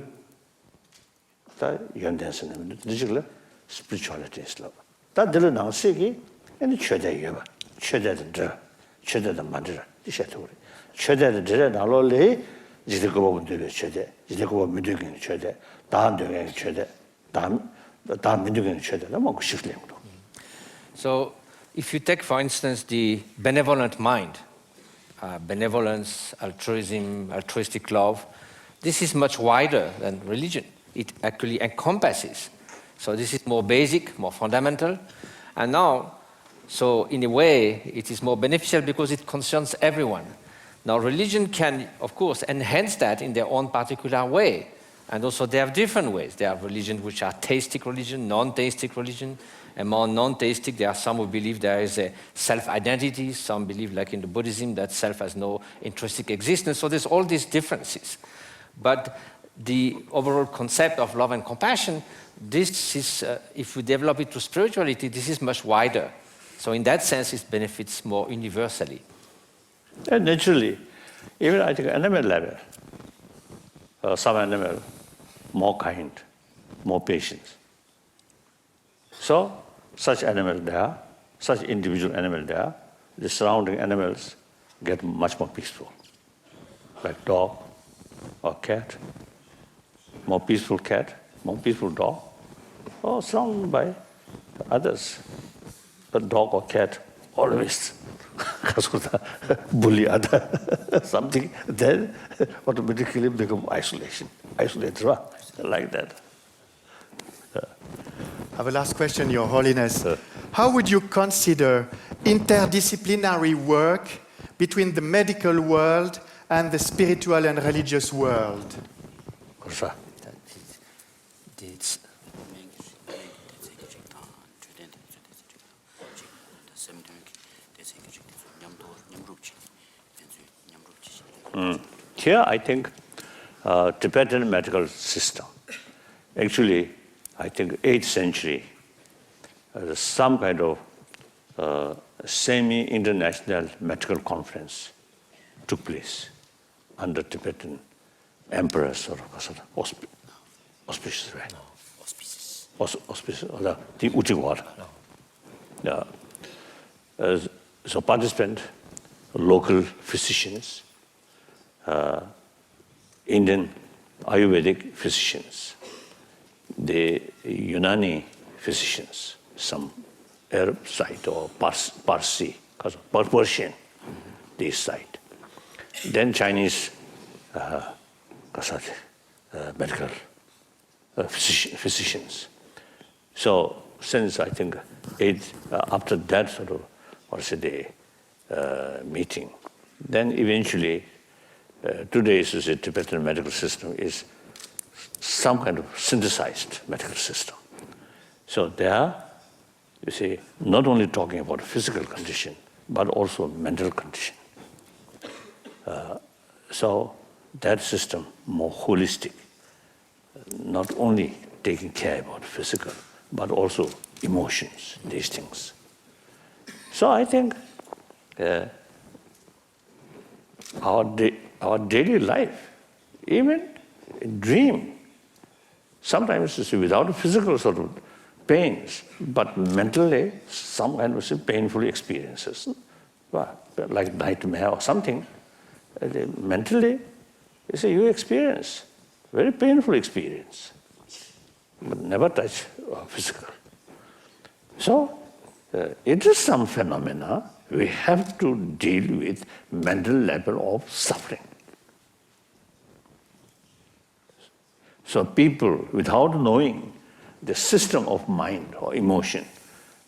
Ta yondensen. Dijikla spirituality is love. Ta dilu nangsiki and chode yoba. Chode the dra. Chode the madra. Dishatori. Chode the dra nalole. 지대고 문제를 쳐대. 지대고 문제는 쳐대. 다음 등에 쳐대. 다음 문제는 쳐대. 너무 쉽네요. So, if you take, for instance, the benevolent mind, benevolence, altruism, altruistic love, this is much wider than religion. It actually encompasses. So this is more basic, more fundamental. And now, so in a way, it is more beneficial because it concerns everyone. Now, religion can, of course, enhance that in their own particular way. And also, they have different ways. There are religions which are theistic religion, non-theistic religion. Among non-theistic, there are some who believe there is a self-identity. Some believe, like in the Buddhism, that self has no intrinsic existence. So there's all these differences. But the overall concept of love and compassion, this is, if we develop it to spirituality, this is much wider. So in that sense, it benefits more universally. And naturally, even I think animal level, some animal, more kind, more patience. So, such animal there, such individual animal there, the surrounding animals get much more peaceful. Like dog or cat, more peaceful cat, more peaceful dog, or surrounded by others. But dog or cat always bully other something, then automatically become isolation, isolated, like that. I have a last question, Your Holiness. How would you consider interdisciplinary work between the medical world and the spiritual and religious world? Here, I think Tibetan medical system. Actually, I think 8th century, some kind of semi-international medical conference took place under Tibetan emperors or auspicious, right? Auspicious, the Uchiwara. So participant, local physicians, Indian Ayurvedic physicians, the Unani physicians, some Arab side or Parsi, Persian, this side. Then Chinese medical physicians. So since I think after that sort of meeting, then eventually today's Tibetan medical system is some kind of synthesized medical system. So there, you see, not only talking about physical condition, but also mental condition. So that system more holistic, not only taking care about physical, but also emotions, these things. So I think our daily life, even dream, sometimes you see, without physical sort of pains, but mentally some kind of painful experiences, like nightmare or something. Mentally, you see, you experience very painful experience, but never touch physical. So it is some phenomena we have to deal with mental level of suffering. So people, without knowing the system of mind or emotion,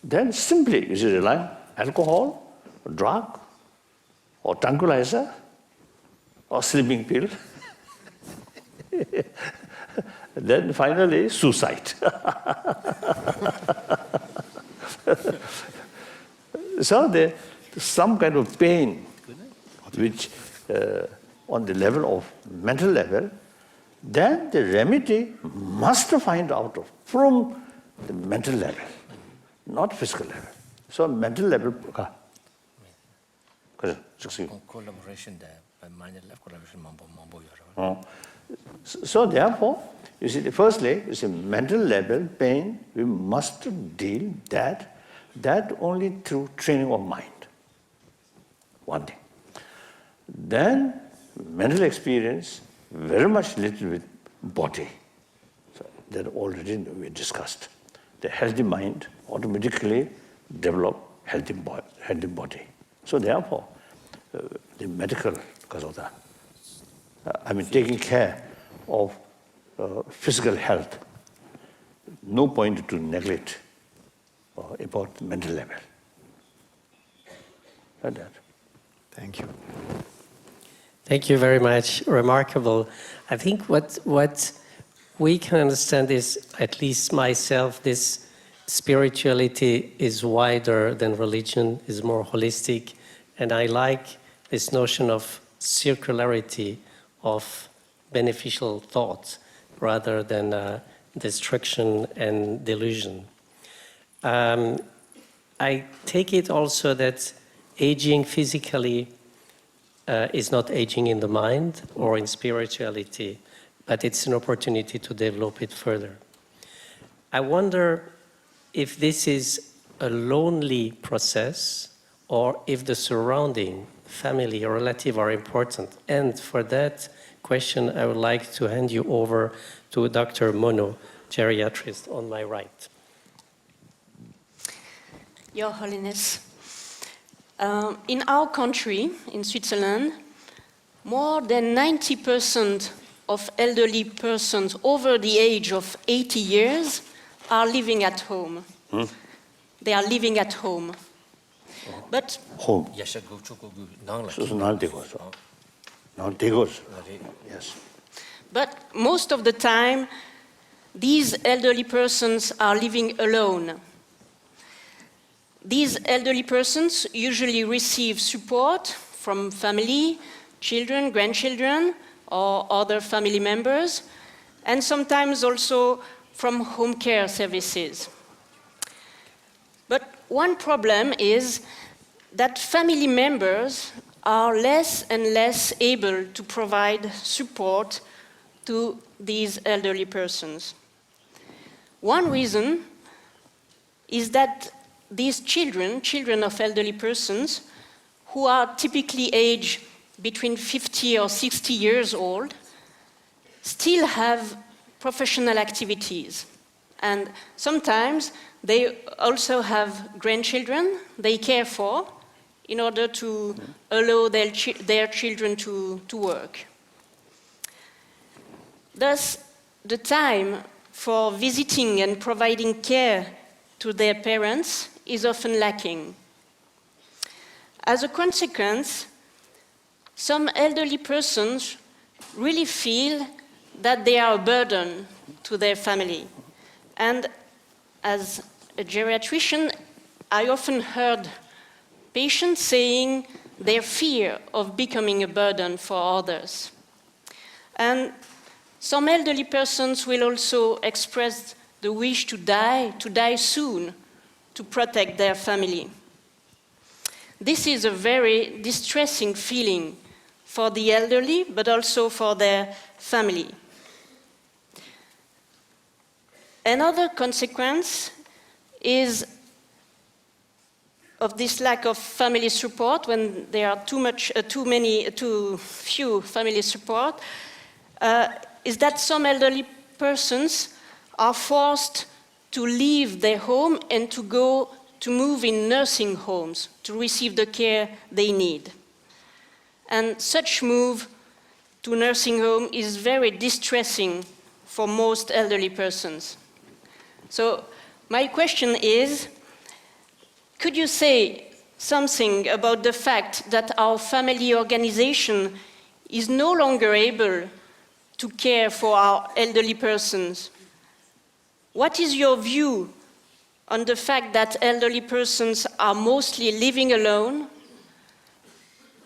then simply you see, rely on alcohol, or drug, or tranquilizer, or sleeping pill. Then finally, suicide. So there's some kind of pain, which on the level of mental level, then the remedy must find out of from the mental level, not physical level. So mental level. Collaboration there, by mind and left collaboration. So therefore, you see, firstly, you see, mental level pain, we must deal that only through training of mind. One thing. Then mental experience, very much related with body. So that already we discussed. The healthy mind automatically develop healthy body. So therefore, the medical, because of that, taking care of physical health, no point to neglect about mental level. Like that. Thank you. Thank you very much. Remarkable. I think what we can understand is, at least myself, this spirituality is wider than religion, is more holistic, and I like this notion of circularity of beneficial thoughts rather than destruction and delusion. I take it also that aging physically is not aging in the mind or in spirituality, but it's an opportunity to develop it further. I wonder if this is a lonely process or if the surrounding, family or relative are important. And for that question, I would like to hand you over to Dr. Mono, geriatrist on my right. Your Holiness, in our country, in Switzerland, more than 90% of elderly persons over the age of 80 years are living at home. They are living at home. But home. Yes. But most of the time, these elderly persons are living alone. These elderly persons usually receive support from family, children, grandchildren, or other family members, and sometimes also from home care services. But one problem is that family members are less and less able to provide support to these elderly persons. One reason is that these children of elderly persons, who are typically aged between 50 or 60 years old, still have professional activities. And sometimes they also have grandchildren they care for in order to allow their children to work. Thus, the time for visiting and providing care to their parents is often lacking. As a consequence, some elderly persons really feel that they are a burden to their family. And as a geriatrician, I often heard patients saying their fear of becoming a burden for others. And some elderly persons will also express the wish to die soon, to protect their family. This is a very distressing feeling for the elderly, but also for their family. Another consequence is of this lack of family support, when there are too few family support, is that some elderly persons are forced to leave their home and to move in nursing homes to receive the care they need. And such move to nursing home is very distressing for most elderly persons. So my question is, could you say something about the fact that our family organization is no longer able to care for our elderly persons? What is your view on the fact that elderly persons are mostly living alone,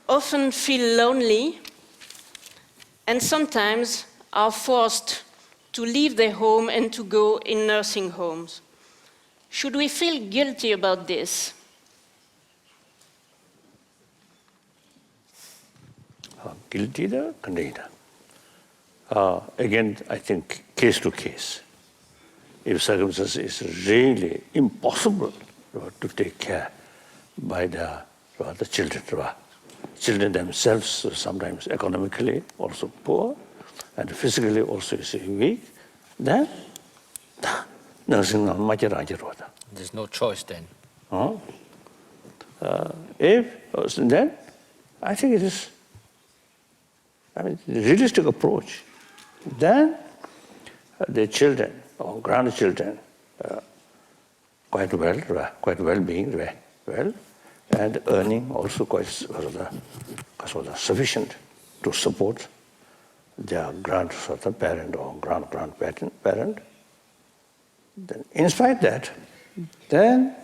often feel lonely, and sometimes are forced to leave their home and to go in nursing homes? Should we feel guilty about this? Guilty the container. Again, I think case to case. If circumstances is really impossible to take care by the children. Children themselves sometimes economically also poor and physically also weak, then nursing home much larger. There's no choice then. Then I think it is realistic approach. Then the children or grandchildren quite well being well, and earning also quite sufficient to support their grandparent or grandparent. Then, in spite of that, then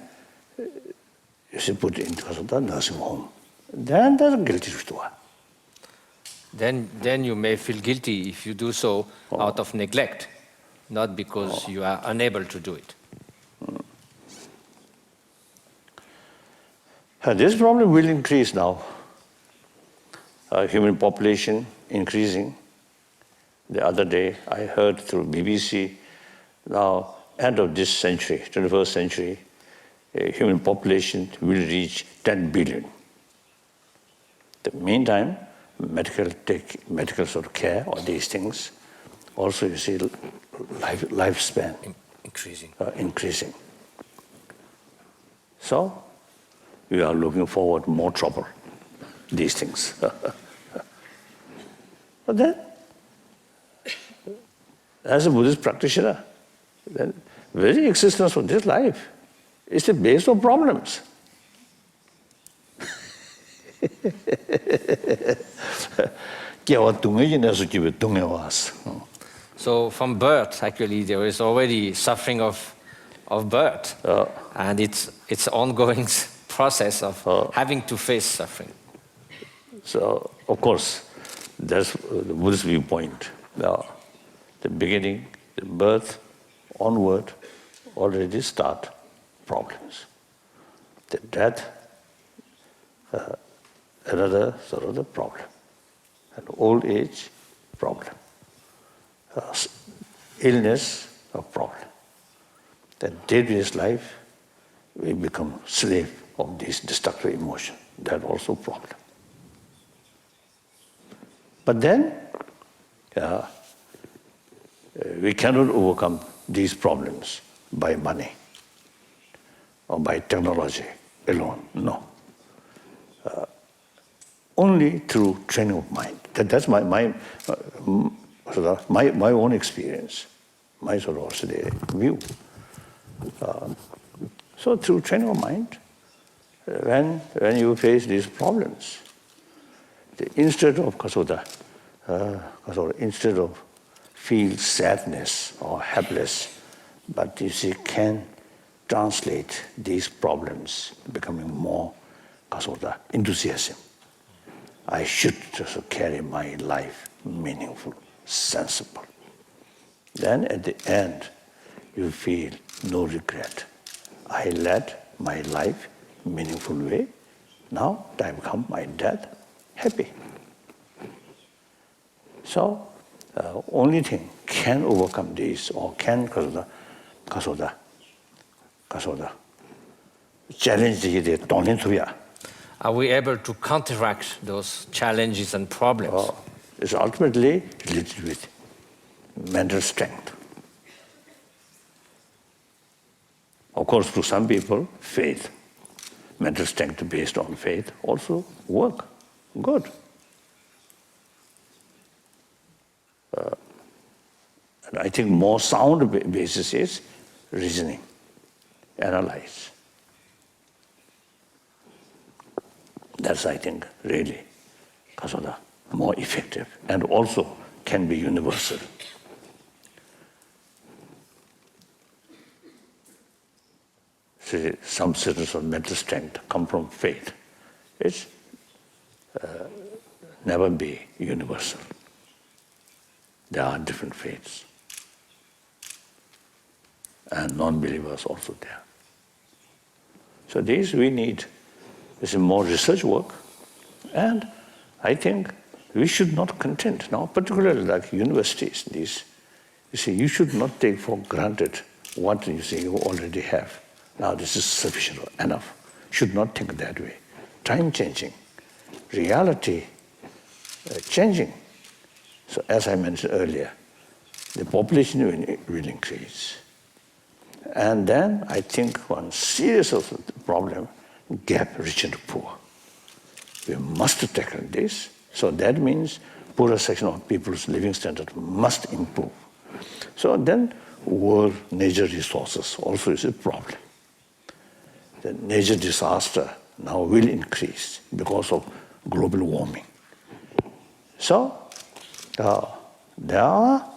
you should put it into the nursing home. Then there's a guilty to it. Then you may feel guilty if you do so out of neglect, not because you are unable to do it. This problem will increase now. Human population increasing. The other day I heard through BBC, now end of this century, 21st century, human population will reach 10 billion. The meantime, medical sort of care or these things, also you see lifespan increasing. So we are looking forward to more trouble, these things. But then, as a Buddhist practitioner, then very existence of this life is the base of problems. So from birth, actually, there is already suffering of birth, and it's ongoing process of having to face suffering. So, of course, that's the Buddhist viewpoint. The beginning, the birth, onward, already start problems. The death, another sort of the problem. And old age, problem. Illness, a problem. Then day-to-day life, we become slave of this destructive emotion. That also problem. But then, we cannot overcome these problems by money or by technology alone. No. Only through training of mind. That's my own experience, my sort of view. So through training of mind, when you face these problems, instead of instead of feel sadness or helpless, but you see can translate these problems becoming more enthusiasm. I should just carry my life meaningful, sensible. Then at the end, you feel no regret. I led my life meaningful way. Now time come my death, happy. So only thing can overcome this or can challenge the Are we able to counteract those challenges and problems? It's ultimately related with mental strength. Of course, for some people, faith, mental strength based on faith also work good. And I think more sound basis is reasoning, analyze. That's, I think, really more effective and also can be universal. See, some certain of mental strength come from faith. It's never be universal. There are different faiths. And non-believers also there. So these we need. This is more research work. And I think we should not content now, particularly like universities, these. You see, you should not take for granted what you say you already have. Now this is sufficient enough. Should not think that way. Time changing. Reality changing. So as I mentioned earlier, the population will increase. And then I think one serious of the problem, gap rich and poor. We must tackle this. So that means poorer section of people's living standard must improve. So then world nature resources also is a problem. The nature disaster now will increase because of global warming. So there are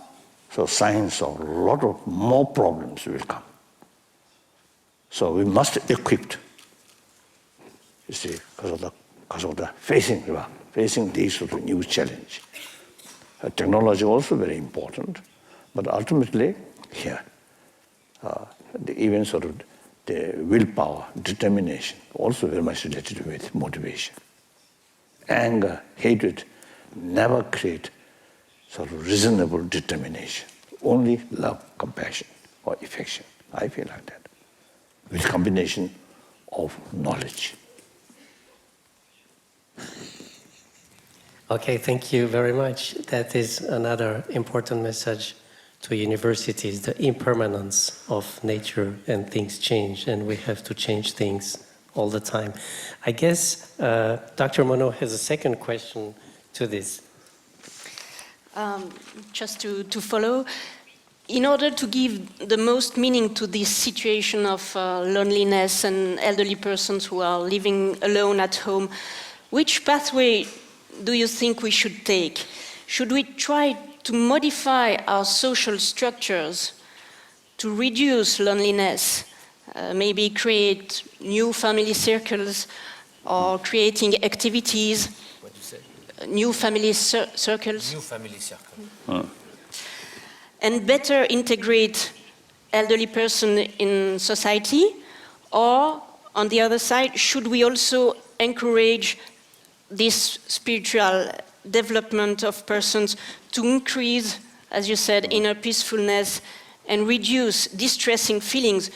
signs of a lot of more problems will come. So we must equip, you see, because of the facing these sort of new challenge. Technology also very important, but ultimately here, even sort of the willpower, determination, also very much related with motivation. Anger, hatred, never create sort of reasonable determination. Only love, compassion, or affection. I feel like that. With combination of knowledge. Okay, thank you very much. That is another important message to universities, the impermanence of nature, and things change, and we have to change things all the time. I guess Dr. Monod has a second question to this. Just to follow, in order to give the most meaning to this situation of loneliness and elderly persons who are living alone at home, which pathway do you think we should take? Should we try to modify our social structures to reduce loneliness, maybe create new family circles or creating activities? What do you say? New family circles? New family circle. And better integrate elderly person in society? Or, on the other side, should we also encourage this spiritual development of persons to increase, as you said, inner peacefulness and reduce distressing feelings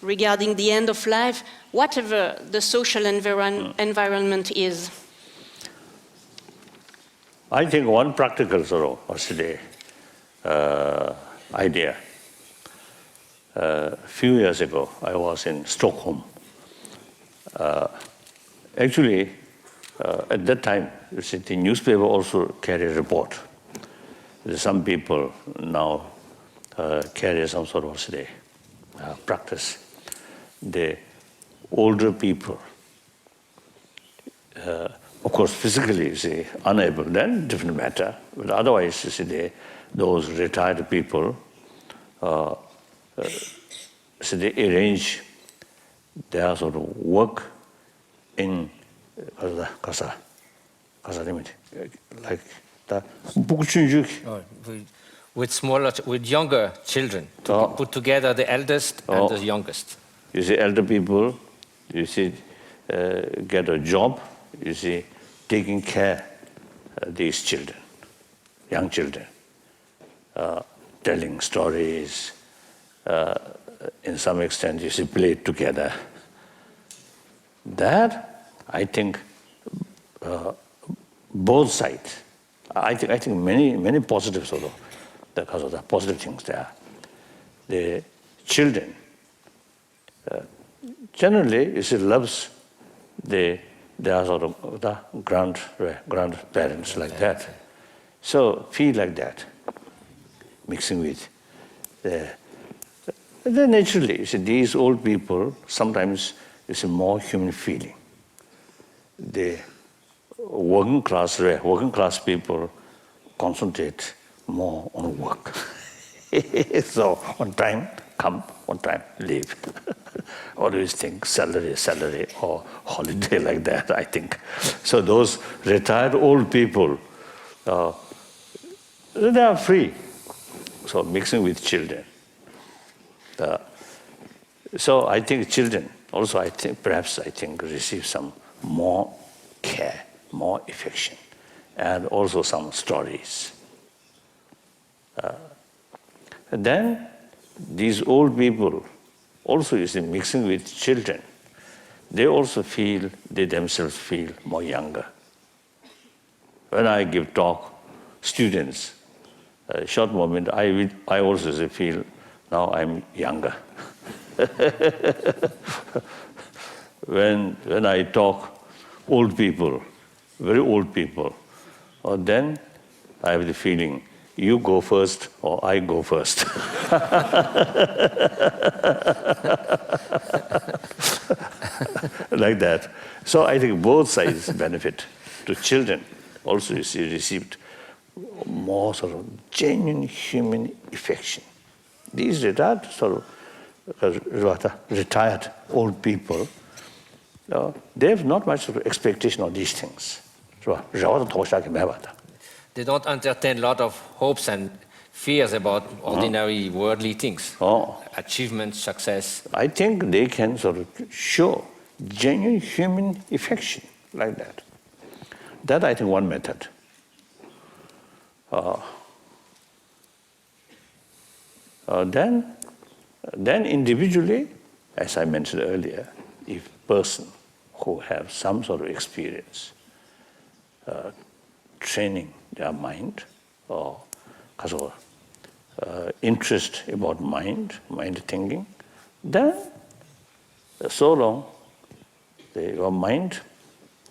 regarding the end of life, whatever the social environment is? I think one practical sort of idea. A few years ago, I was in Stockholm. Actually, at that time, you see, the newspaper also carried a report. Some people now carry some sort of practice. The older people, of course, physically, you see, unable, then different matter. But otherwise, you see, those retired people, so they arrange their sort of work in casa limit, like that. With younger children, to put together the eldest and the youngest. You see, elder people, you see, get a job, you see, taking care of these children, young children, telling stories, in some extent, you see, play together. That, I think, both sides. I think many positive sort of, because of the positive things there. The children, generally, you see, loves their sort of the grandparents like that. So feel like that, mixing with then naturally, you see, these old people sometimes you see more human feeling. The working class people concentrate more on work. So on time come, on time leave. Always think salary, or holiday like that, I think. So those retired old people, they are free. So mixing with children. So I think children also, perhaps receive some more care, more affection, and also some stories. And then these old people also, you see, mixing with children, they also they themselves feel more younger. When I give talk, students, a short moment, I also feel now I'm younger. When I talk old people, very old people, then I have the feeling, you go first or I go first. Like that. So I think both sides benefit. To children also, you see, received more sort of genuine human affection. These retired old people, they have not much sort of expectation of these things. They don't entertain a lot of hopes and fears about ordinary worldly things, achievement, success. I think they can sort of show genuine human affection like that. That, I think, one method. Then individually, as I mentioned earlier, if person who have some sort of experience, training their mind, or interest about mind thinking, then so long your mind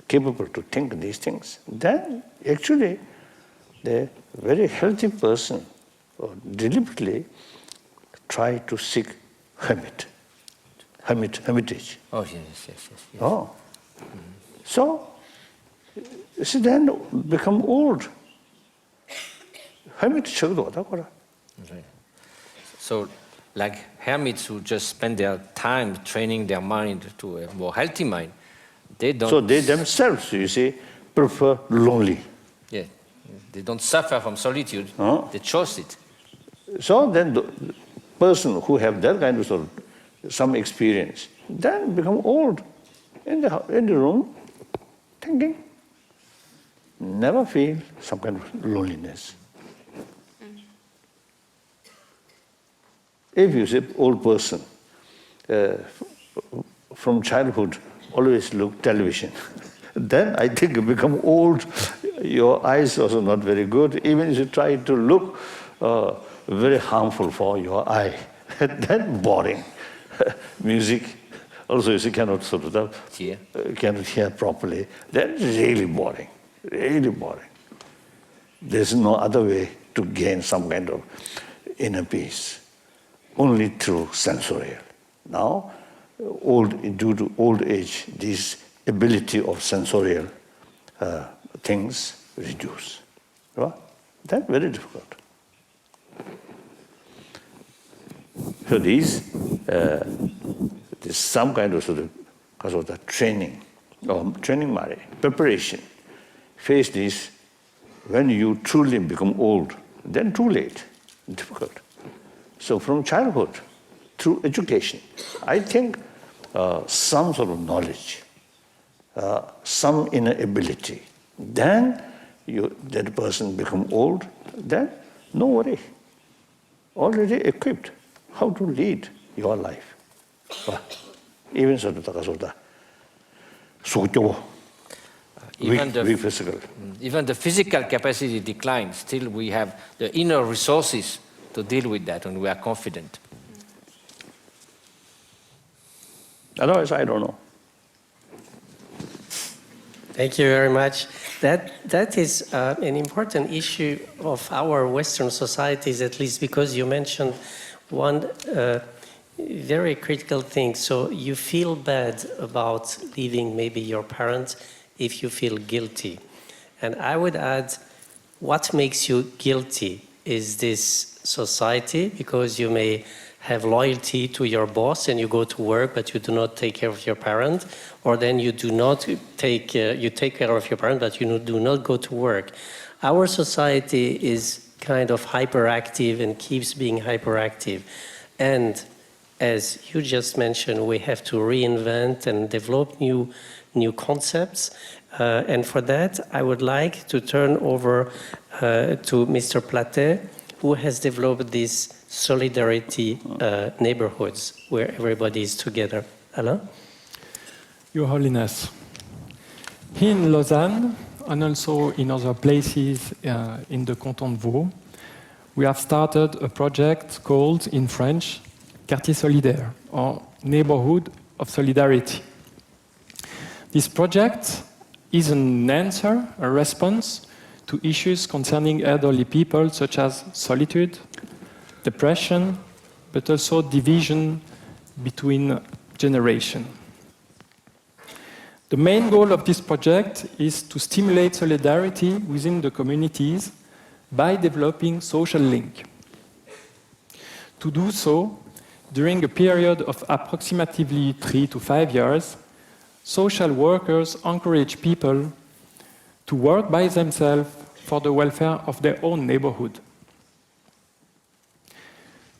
capable to think these things, then actually the very healthy person deliberately try to seek hermitage. Oh, yes. Oh. So, see, then become old. Hermit. So, like hermits who just spend their time training their mind to a more healthy mind, they don't... So they themselves, you see, prefer lonely. Yeah, they don't suffer from solitude, they chose it. So then the person who have that kind of, sort of some experience, then become old in the room, thinking, never feel some kind of loneliness. If you say old person, from childhood, always look television, then I think you become old, your eyes also not very good, even if you try to look very harmful for your eye. Then boring. Music, also you cannot cannot hear properly. Then really boring, really boring. There's no other way to gain some kind of inner peace, only through sensorial. Now, due to old age, this ability of sensorial things reduce. Right? That's very difficult. So there's some kind of because of the training, preparation. Face this, when you truly become old, then too late, difficult. So from childhood, through education, I think some sort of knowledge, some inner ability, then that person become old, then no worry, already equipped how to lead your life. Even even the physical capacity declines, still we have the inner resources to deal with that, and we are confident. Otherwise, I don't know. Thank you very much. That is an important issue of our Western societies, at least because you mentioned one very critical thing. So you feel bad about leaving maybe your parents if you feel guilty. And I would add, what makes you guilty is this society, because you may have loyalty to your boss and you go to work, but you do not take care of your parent, or then you do not take you take care of your parent, but you do not go to work. Our society is kind of hyperactive and keeps being hyperactive. And as you just mentioned, we have to reinvent and develop new concepts. And for that, I would like to turn over to Mr. Plattet, who has developed these solidarity neighborhoods where everybody is together. Alain? Your Holiness, here in Lausanne and also in other places in the canton de Vaud, we have started a project called, in French, Quartier Solidaire, or Neighborhood of Solidarity. This project is an answer, a response to issues concerning elderly people such as solitude, depression, but also division between generations. The main goal of this project is to stimulate solidarity within the communities by developing social link. To do so, during a period of approximately 3 to 5 years, social workers encourage people to work by themselves for the welfare of their own neighborhood.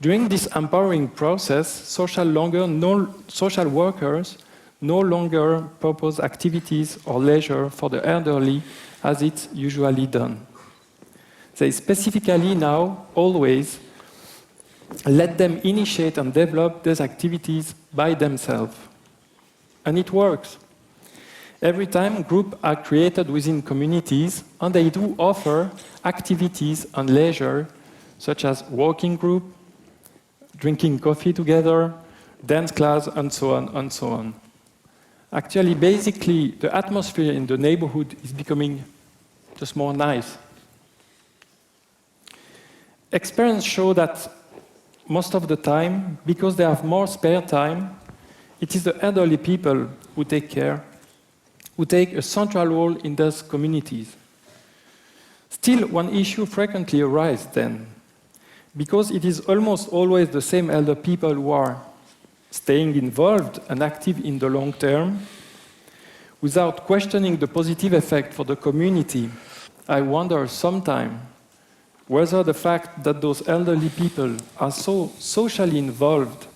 During this empowering process, social workers no longer propose activities or leisure for the elderly as it's usually done. They specifically now always let them initiate and develop these activities by themselves. And it works. Every time groups are created within communities, and they do offer activities and leisure, such as walking group, drinking coffee together, dance class, and so on and so on. Actually, basically, the atmosphere in the neighborhood is becoming just more nice. Experience show that most of the time, because they have more spare time, it is the elderly people who take a central role in those communities. Still, one issue frequently arises then, because it is almost always the same elder people who are staying involved and active in the long term, without questioning the positive effect for the community. I wonder sometimes whether the fact that those elderly people are so socially involved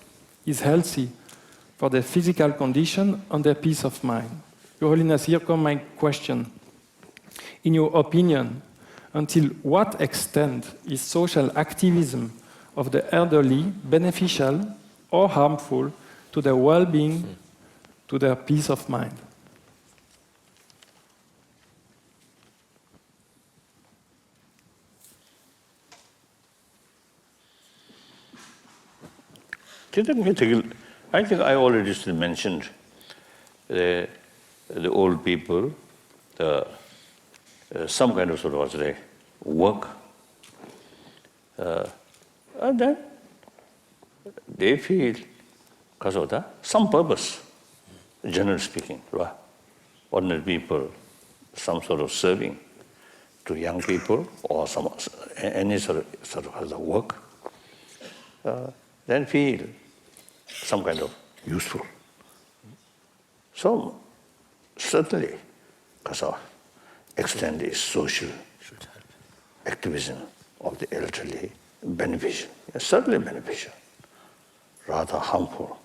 is healthy for their physical condition and their peace of mind. Your Holiness, here comes my question. In your opinion, until what extent is social activism of the elderly beneficial or harmful to their well-being, to their peace of mind? I think I already still mentioned the old people, some kind of sort of work, and then they feel because of that some purpose, generally speaking, right? Ordinary people, some sort of serving to young people or any sort of other work, then feel some kind of useful. So certainly, because of extend the social activism of the elderly, beneficial, certainly beneficial, rather harmful.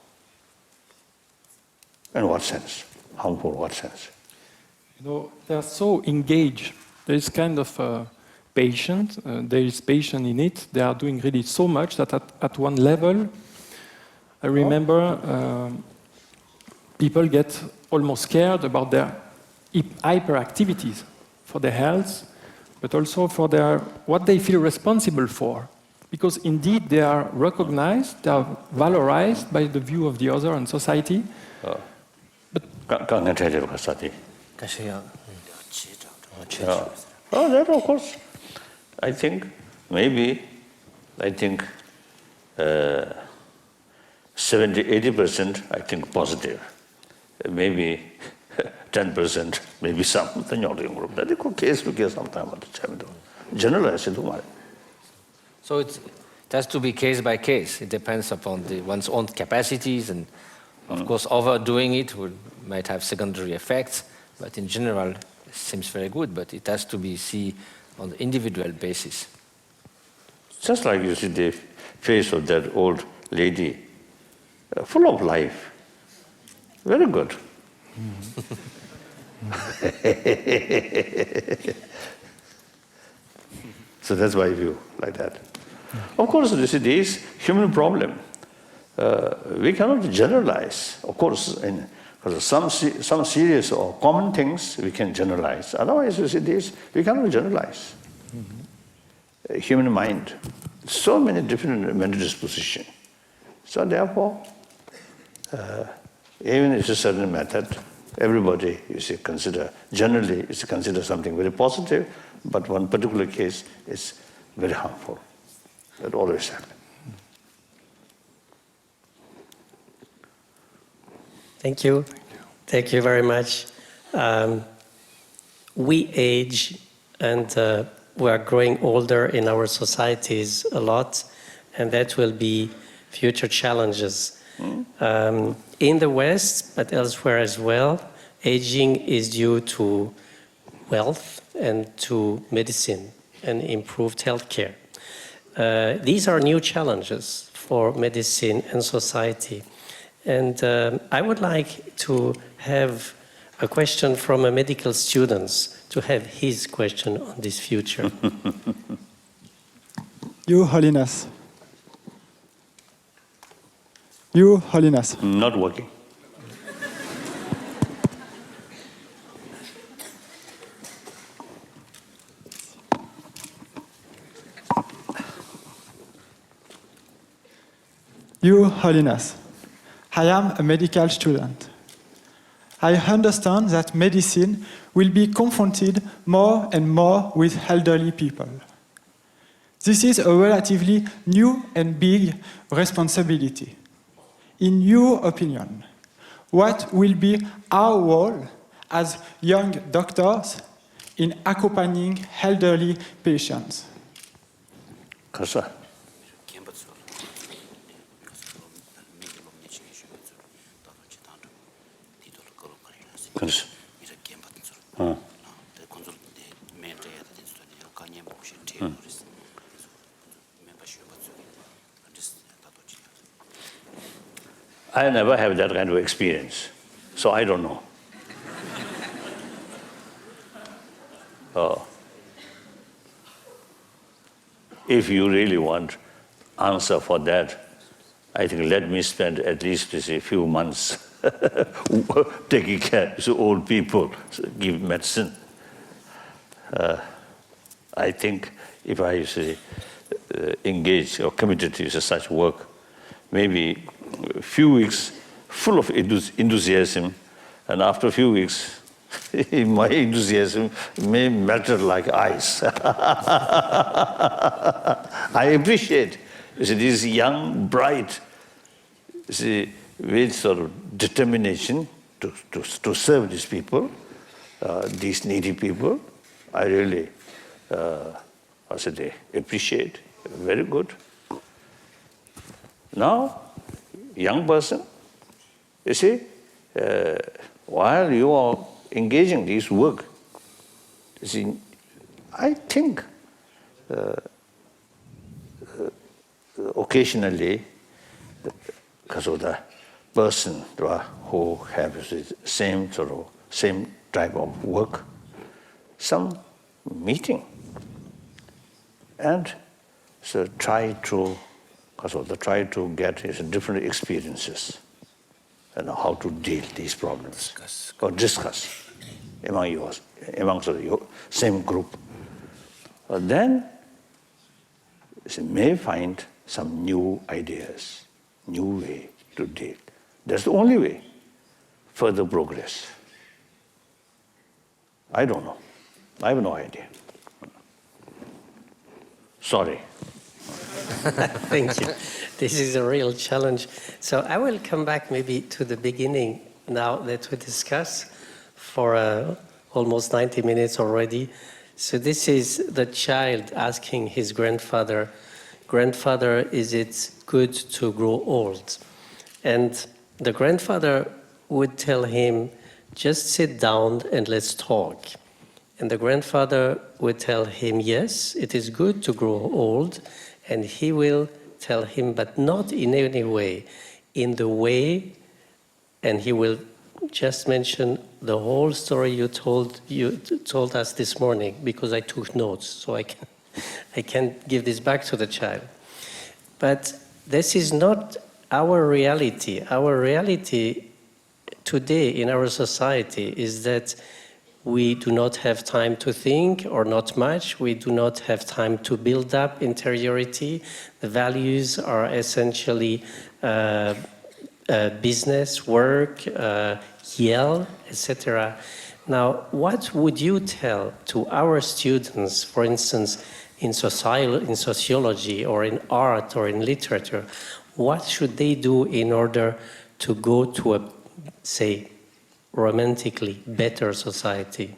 In what sense? Harmful in what sense? They are so engaged. There is kind of patient. There is passion in it. They are doing really so much that at one level, I remember people get almost scared about their hyperactivities for their health, but also for what they feel responsible for. Because indeed they are recognized, they are valorized by the view of the other and society. Oh, that of course. I think maybe 70-80%, I think positive. Maybe 10%, maybe some. That is case to case sometimes. Generalize it. So it has to be case by case. It depends upon one's own capacities, and of course overdoing it might have secondary effects, but in general it seems very good, but it has to be seen on the individual basis. Just like you see the face of that old lady, full of life. Very good. So that's why I view like that. Of course, this is human problem. We cannot generalize. Of course, because some serious or common things we can generalize. Otherwise, you see this, we cannot generalize. Human mind, so many different mental dispositions. So therefore, even it's a certain method, everybody generally is consider something very positive, but one particular case is very harmful. That always happens. Thank you. Thank you very much. We age and we are growing older in our societies a lot, and that will be future challenges. In the West, but elsewhere as well, aging is due to wealth and to medicine and improved healthcare. These are new challenges for medicine and society. And I would like to have a question from a medical student to have his question on this future. Your Holiness. Your Holiness. Not working. Your Holiness, I am a medical student. I understand that medicine will be confronted more and more with elderly people. This is a relatively new and big responsibility. In your opinion, what will be our role as young doctors in accompanying elderly patients? Kasa. I never have that kind of experience, so I don't know. If you really want answer for that, I think let me spend at least a few months taking care of old people, give medicine. I think if I engage or committed to such work, maybe a few weeks full of enthusiasm, and after a few weeks, my enthusiasm may melted like ice. I appreciate this young, bright, with sort of determination to serve these people, these needy people. I really, appreciate. Very good. Now, young person, you see, while you are engaging this work, you see, I think occasionally, because of the person who has the same type of work, some meeting, and so try to get different experiences and how to deal these problems or discuss among your same group. Then you may find some new ideas, new way to deal. That's the only way. Further progress. I don't know. I have no idea. Sorry. Thank you. This is a real challenge. So I will come back maybe to the beginning now that we discuss for almost 90 minutes already. So this is the child asking his grandfather, "Grandfather, is it good to grow old?" And the grandfather would tell him, "Just sit down and let's talk." And the grandfather would tell him, "Yes, it is good to grow old." And he will tell him, but not in any way, in the way, and he will just mention the whole story you told us this morning, because I took notes, so I can give this back to the child. But this is not our reality. Our reality today in our society is that we do not have time to think, or not much. We do not have time to build up interiority. The values are essentially business, work, Yale, etc. Now, what would you tell to our students, for instance, in sociology or in art or in literature? What should they do in order to go to a, say, romantically better society?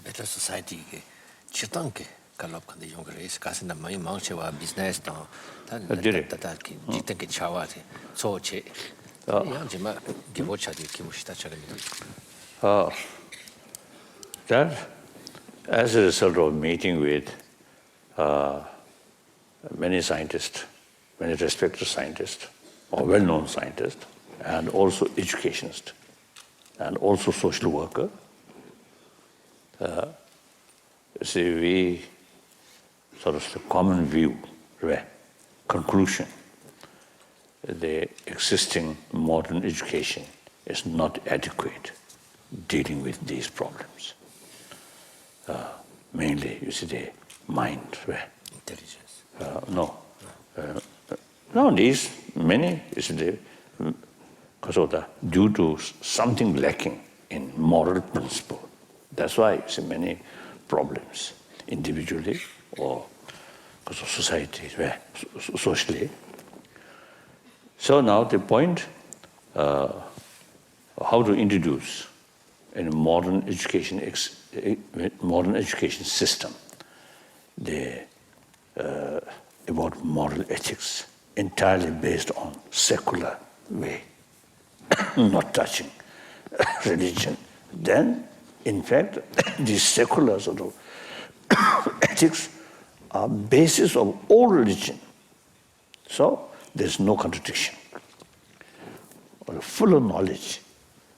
Better society ke chitang ke kalop kan de yong re is kasin na mai mang chewa business ta ta ki jitang ke chawa the so che yang jima ge bo cha de ki mo shita cha le that as a result of meeting with many scientists, many respected scientists, or well-known scientists, and also educationists, and also social worker. See, we sort of the common view, conclusion, the existing modern education is not adequate dealing with these problems. Mainly, you see, the mind, intelligence. Nowadays, many is due to something lacking in moral principle. That's why you see many problems individually or because of society, socially. So now the point, how to introduce in a modern education system about moral ethics, entirely based on secular way, not touching religion. Then, in fact, these secular sort of ethics are basis of all religion. So there's no contradiction. Or fuller knowledge,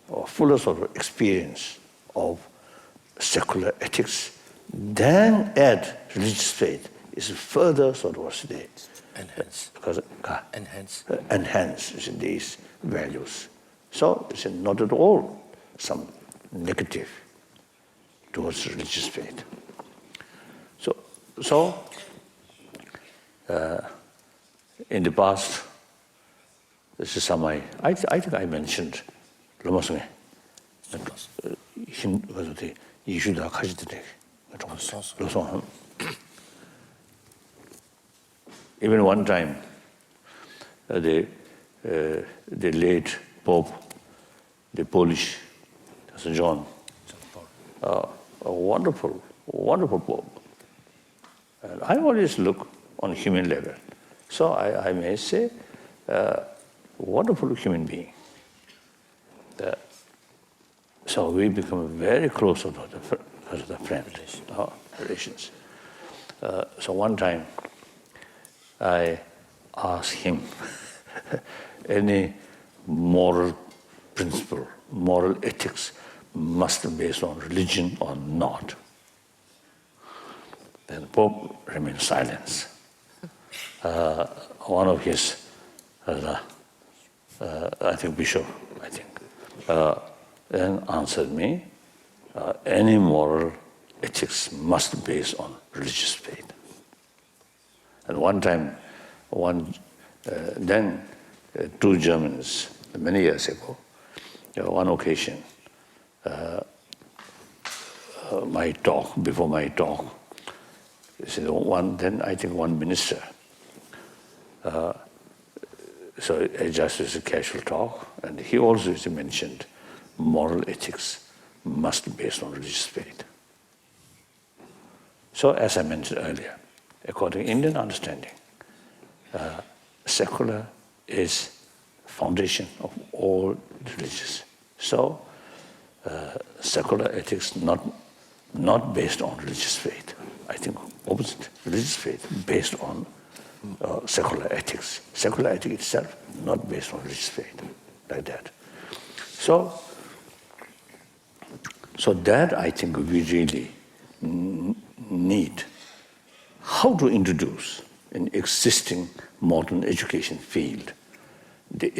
or fuller sort of experience of secular ethics, then add religious faith is further sort of enhance these values. So it's not at all some negative towards religious faith. So in the past, this is some I think I mentioned Lama Sunge. Even one time, the late Pope, the Polish St. John, a wonderful, wonderful Pope. And I always look on human level. So I may say, wonderful human being. So we become very close because of the friends, relations. So one time, I asked him, any moral principle, moral ethics must be based on religion or not? Then the Pope remained silent. One of his, I think bishop, then answered me, any moral ethics must be based on religious faith. And one time, then two Germans, many years ago, one occasion, before my talk, then I think one minister, so it just was a casual talk, and he also mentioned moral ethics must be based on religious faith. So as I mentioned earlier, according to Indian understanding, secular is foundation of all religions. So secular ethics not based on religious faith. I think opposite, religious faith based on secular ethics. Secular ethics itself not based on religious faith, like that. So that I think we really need how to introduce in existing modern education field the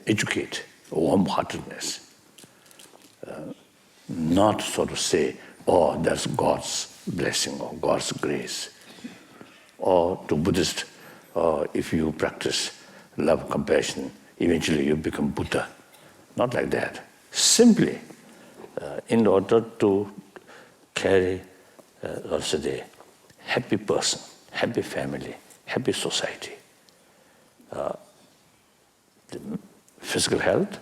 educate warm-heartedness, not sort of say, oh, that's God's blessing or God's grace, or to Buddhist, if you practice love, compassion, eventually you become Buddha. Not like that. Simply, in order to carry also the happy person, happy family, happy society, the physical health,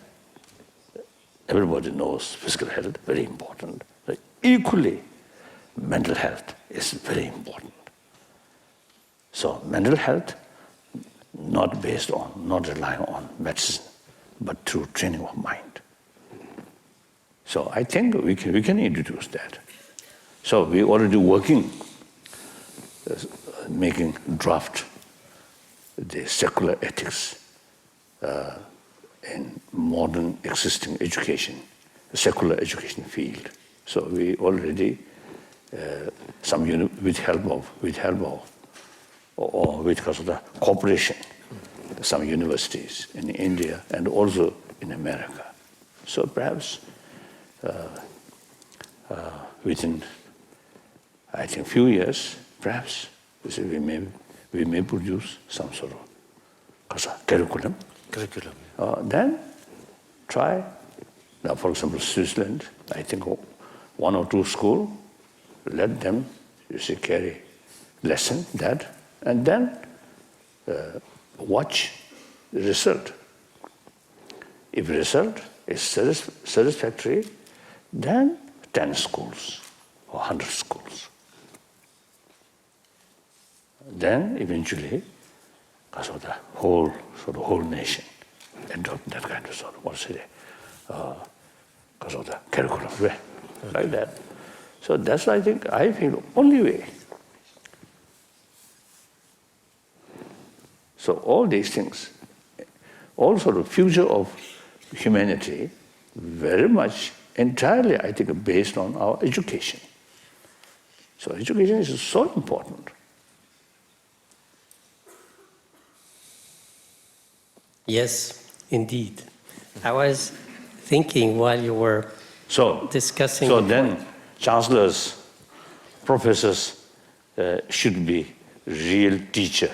everybody knows physical health, very important. But equally, mental health is very important. So mental health, not relying on medicine, but through training of mind. So I think we can introduce that. So we're already working, making draft the secular ethics in modern existing education, secular education field. So we already with help of because of the cooperation, some universities in India and also in America. So perhaps within, I think, few years, perhaps we may produce some sort of curriculum. Then try. Now, for example, Switzerland, I think one or two schools, let them carry lesson that, and then watch the result. If the result is satisfactory, then 10 schools or 100 schools. Then eventually, because of the whole nation adopt that kind of because of the curriculum, like that. So that's, I feel, only way. So all these things, also the future of humanity, very much, entirely, I think, based on our education. So education is so important. Yes, indeed. I was thinking while you were discussing. So then, chancellors, professors should be real teacher,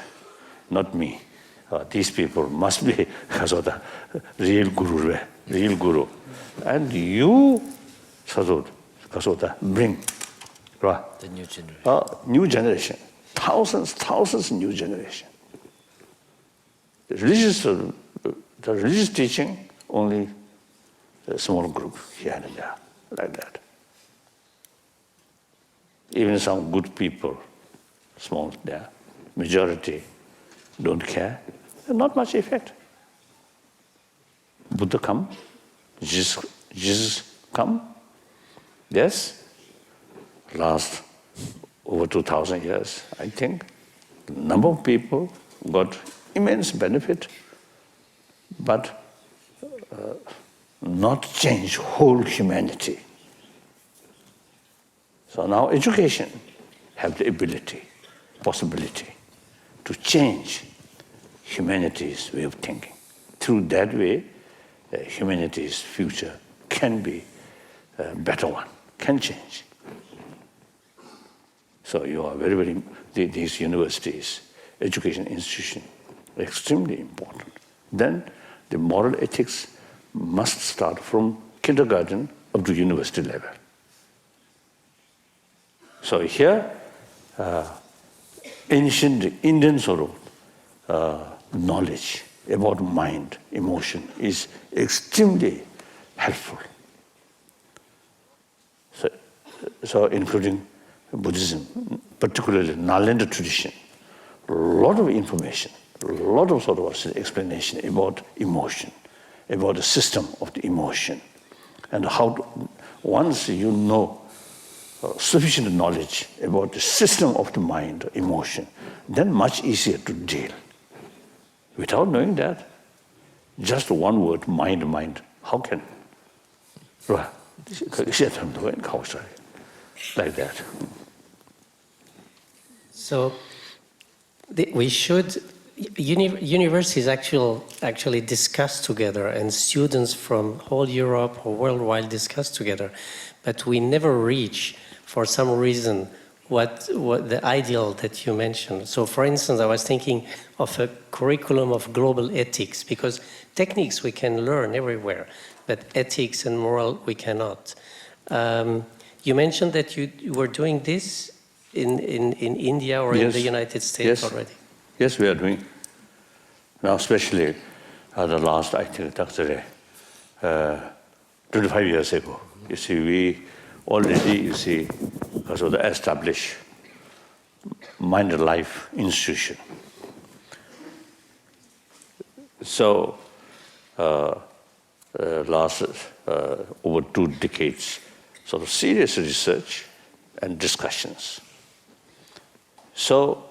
not me. these people must be the real guru. And you bring The new generation. New generation, thousands new generation. The religious teaching, only a small group here and there, like that. Even some good people, small there, majority don't care, not much effect. Buddha come, Jesus come, yes, last over 2,000 years, I think, number of people got immense benefit, but not change whole humanity. So now education have the ability, possibility to change humanity's way of thinking. Through that way, humanity's future can be a better one, can change. So you are very, these universities, education institutions, extremely important. Then the moral ethics must start from kindergarten up to university level. So here, ancient Indian knowledge about mind, emotion is extremely helpful. So including Buddhism, particularly Nalanda tradition, a lot of information, a lot of explanation about emotion, about the system of the emotion, and how once you know sufficient knowledge about the system of the mind, emotion, then much easier to deal. Without knowing that, just one word, mind, how can? Like that. So we should, universities actually discuss together, and students from whole Europe or worldwide discuss together, but we never reach, for some reason, what the ideal that you mentioned. So for instance, I was thinking of a curriculum of global ethics, because techniques we can learn everywhere, but ethics and moral we cannot. You mentioned that you were doing this in India or in the United States already. Yes, we are doing. Now, especially the last, I think, 25 years ago, you see, we already, established Mind and Life Institution. So, last over 2 decades, serious research and discussions. So,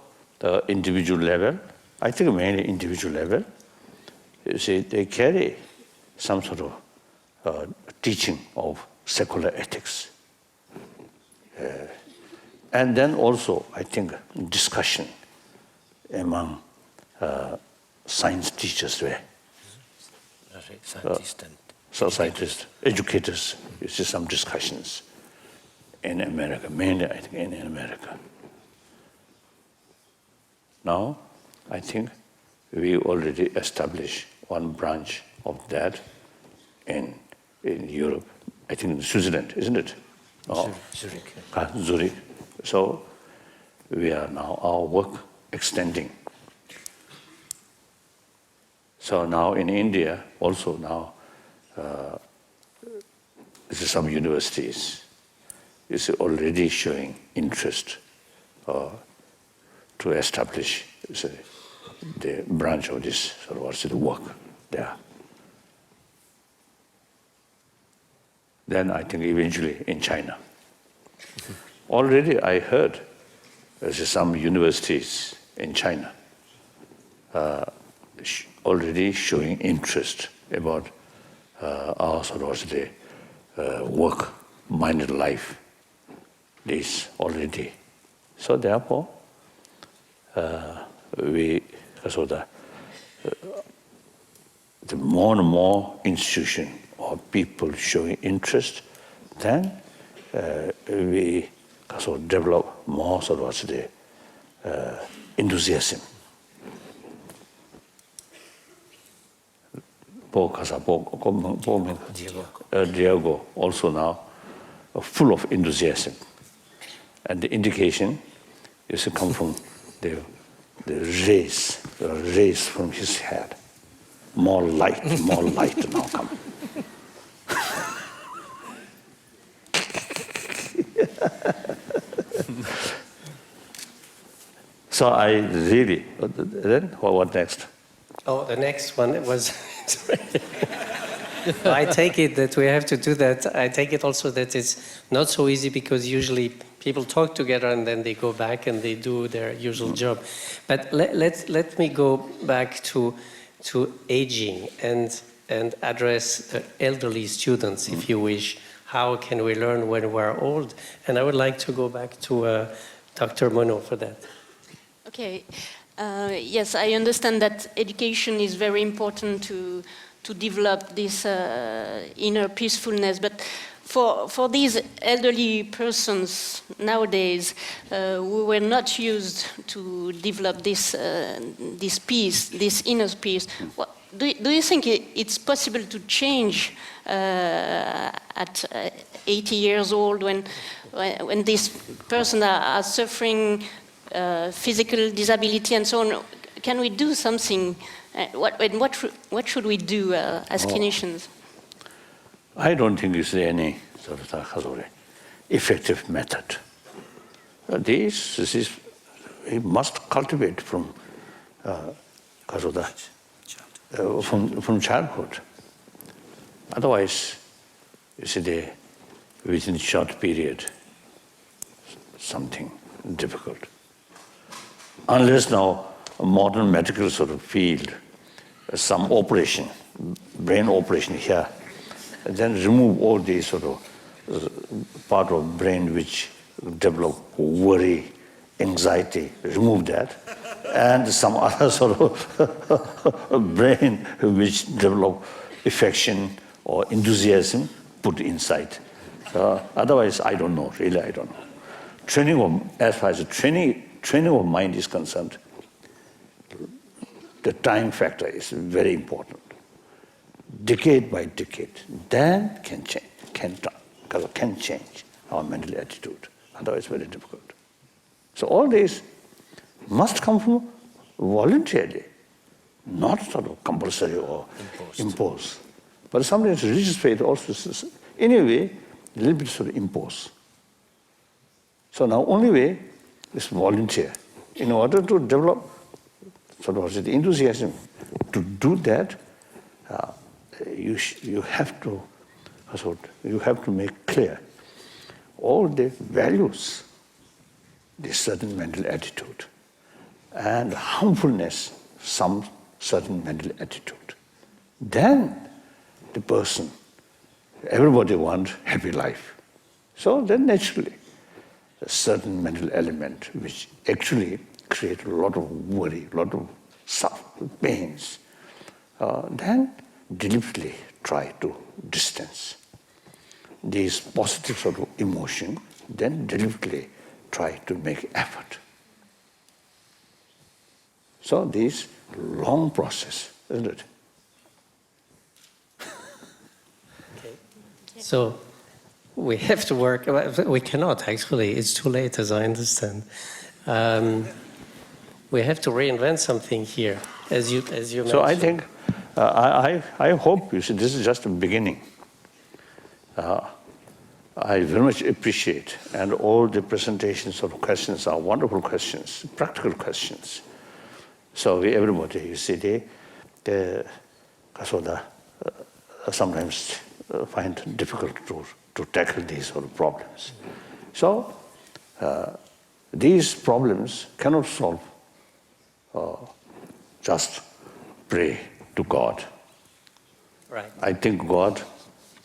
individual level, I think mainly individual level, you see, they carry some teaching of secular ethics. And then also, I think, discussion among science teachers there. Scientists, educators, you see some discussions in America, mainly I think in America. Now, I think we already established one branch of that in Europe, I think in Switzerland, isn't it? Zurich. Zurich. So we are now, our work extending. So now in India, also now, some universities is already showing interest to establish the branch of this work there. Then I think eventually in China. Already I heard there's some universities in China already showing interest about our work, mind and life. This already. So therefore, the more and more institution or people showing interest, then we develop more enthusiasm. Diego also now full of enthusiasm. And the indication is to come from the rays from his head. More light now coming. So I really, then what next? Oh, the next one was, I take it that we have to do that. I take it also that it's not so easy because usually people talk together and then they go back and they do their usual job. But let me go back to aging and address the elderly students, if you wish. How can we learn when we're old? And I would like to go back to Dr. Monod for that. Okay. Yes, I understand that education is very important to develop this inner peacefulness. But for these elderly persons nowadays, who were not used to develop this peace, this inner peace, do you think it's possible to change at 80 years old when these persons are suffering physical disability and so on? Can we do something? What should we do as clinicians? I don't think it's any sort of effective method. This is we must cultivate from childhood. Otherwise, you see, within a short period, something difficult. Unless now a modern medical sort of field, some operation, brain operation here, then remove all these sort of part of brain which develop worry, anxiety, remove that, and some other sort of brain which develop affection or enthusiasm put inside. Otherwise, I don't know, really I don't know. Training of, as far as the training of mind is concerned, the time factor is very important. Decade by decade, then can change our mental attitude. Otherwise, very difficult. So all this must come from voluntarily, not sort of compulsory or imposed. But sometimes religious faith also, in a way, a little bit sort of imposed. So now only way is volunteer. In order to develop sort of the enthusiasm to do that, you have to make clear all the values, the certain mental attitude, and harmfulness, some certain mental attitude. Then the person, everybody wants happy life. So then naturally, a certain mental element which actually create a lot of worry, a lot of suffering, pains, then deliberately try to distance these positive sort of emotion, then deliberately try to make effort. So this long process, isn't it? Okay. So we have to work. We cannot actually. It's too late, as I understand. We have to reinvent something here, as you mentioned. So I think, I hope you see this is just a beginning. I very much appreciate, and all the presentations of questions are wonderful questions, practical questions. So everybody, you see, they sometimes find it difficult to tackle these sort of problems. So these problems cannot solve just pray to God. Right. I think God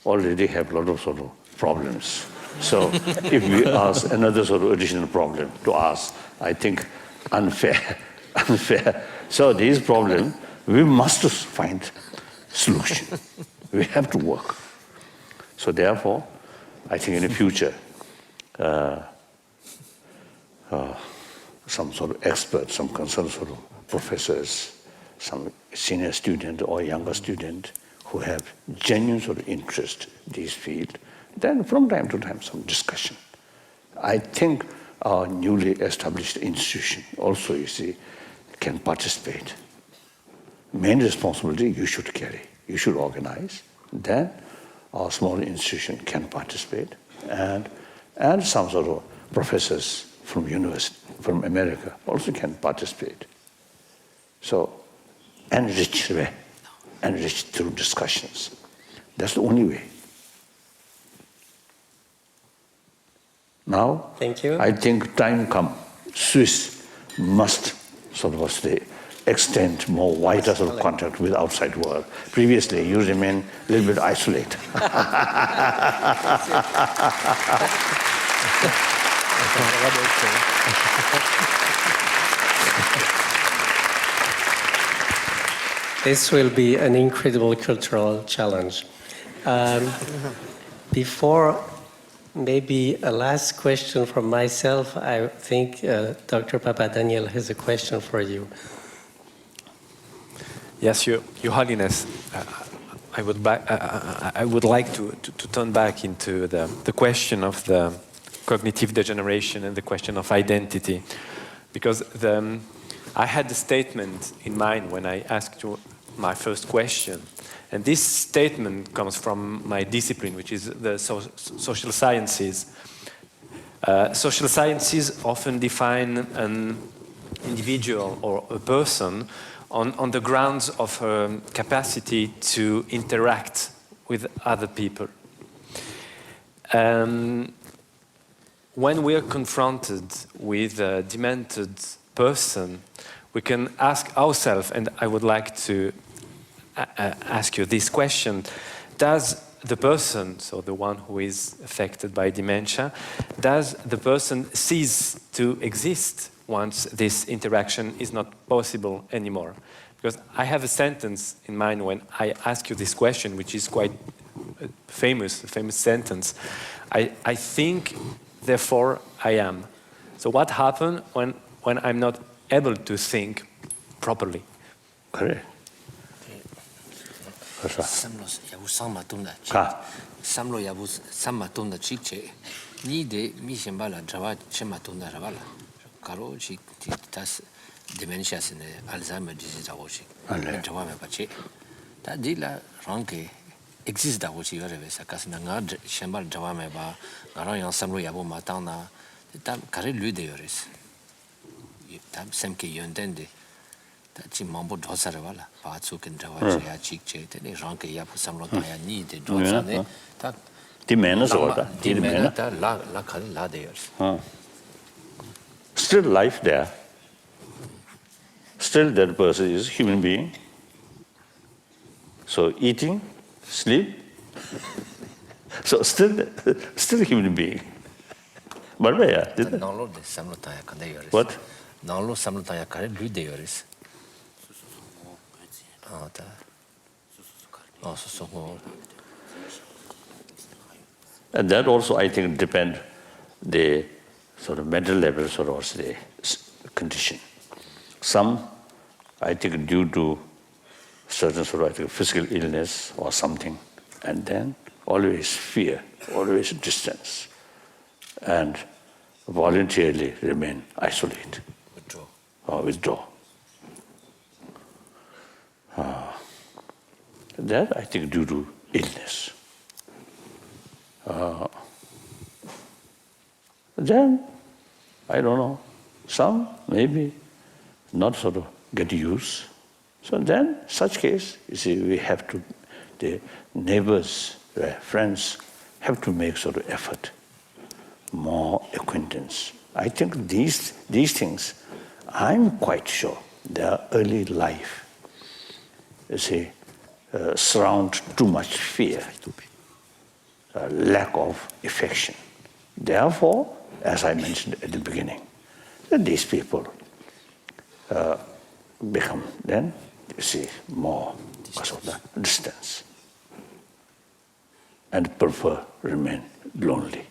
already have a lot of sort of problems. So if we ask another sort of additional problem to ask, I think unfair. So these problems, we must find solution. We have to work. So therefore, I think in the future, some sort of experts, some concerned sort of professors, some senior student or younger student who have genuine sort of interest in this field, then from time to time some discussion. I think our newly established institution also, you see, can participate. Main responsibility you should carry. You should organize. Then our small institution can participate, and some sort of professors from university, from America also can participate. So enrich through discussions. That's the only way. Now, thank you. I think time come. Swiss must sort of stay, extend more wider sort of contact with outside world. Previously, you remain a little bit isolated. This will be an incredible cultural challenge. Before maybe a last question from myself, I think Dr. Papadaniel has a question for you. Yes, Your Holiness, I would like to turn back into the question of the cognitive degeneration and the question of identity, because I had the statement in mind when I asked you my first question, and this statement comes from my discipline, which is the social sciences. Social sciences often define an individual or a person on the grounds of her capacity to interact with other people. When we are confronted with a demented person, we can ask ourselves, and I would like to ask you this question: does the person, so the one who is affected by dementia, does the person cease to exist once this interaction is not possible anymore? Because I have a sentence in mind when I ask you this question, which is quite a famous sentence. I think, therefore I am. So what happens when I'm not able to think properly? Correct. Samlo yabu samatunda chikche ni de mi shembala jawa chematunda ravala karo chi tas dementia sine Alzheimer disease awochi jawa me pache ta dila ranke existe awochi yoreve sakasna nga shembal jawa me ba ngaro yang samlo yabu matana ta kare lui de yores ta semke yondende ci mambo dosare wala pa su ken jawa ya chikche te ne ranke ya pu samlo ta ya ni de dosane ta di mena sorta di mena ta la khali la de years still life there, still that person is a human being, so eating, sleep, so still a human being. But where nalo de samlo ta ya kan de years what nalo samlo ta ya kare lui de years. And that also, I think, depend the sort of mental levels or also the condition. Some, I think, due to certain sort of physical illness or something, and then always fear, always distance, and voluntarily remain isolated or withdraw. That, I think, due to illness. Then, I don't know, some maybe not sort of get used. So then, such case, you see, we have to, the neighbors, friends, have to make sort of effort, more acquaintance. I think these things, I'm quite sure, they are early life. You see, surround too much fear, lack of affection. Therefore, as I mentioned at the beginning, that these people become then, you see, more because of the distance and prefer remain lonely.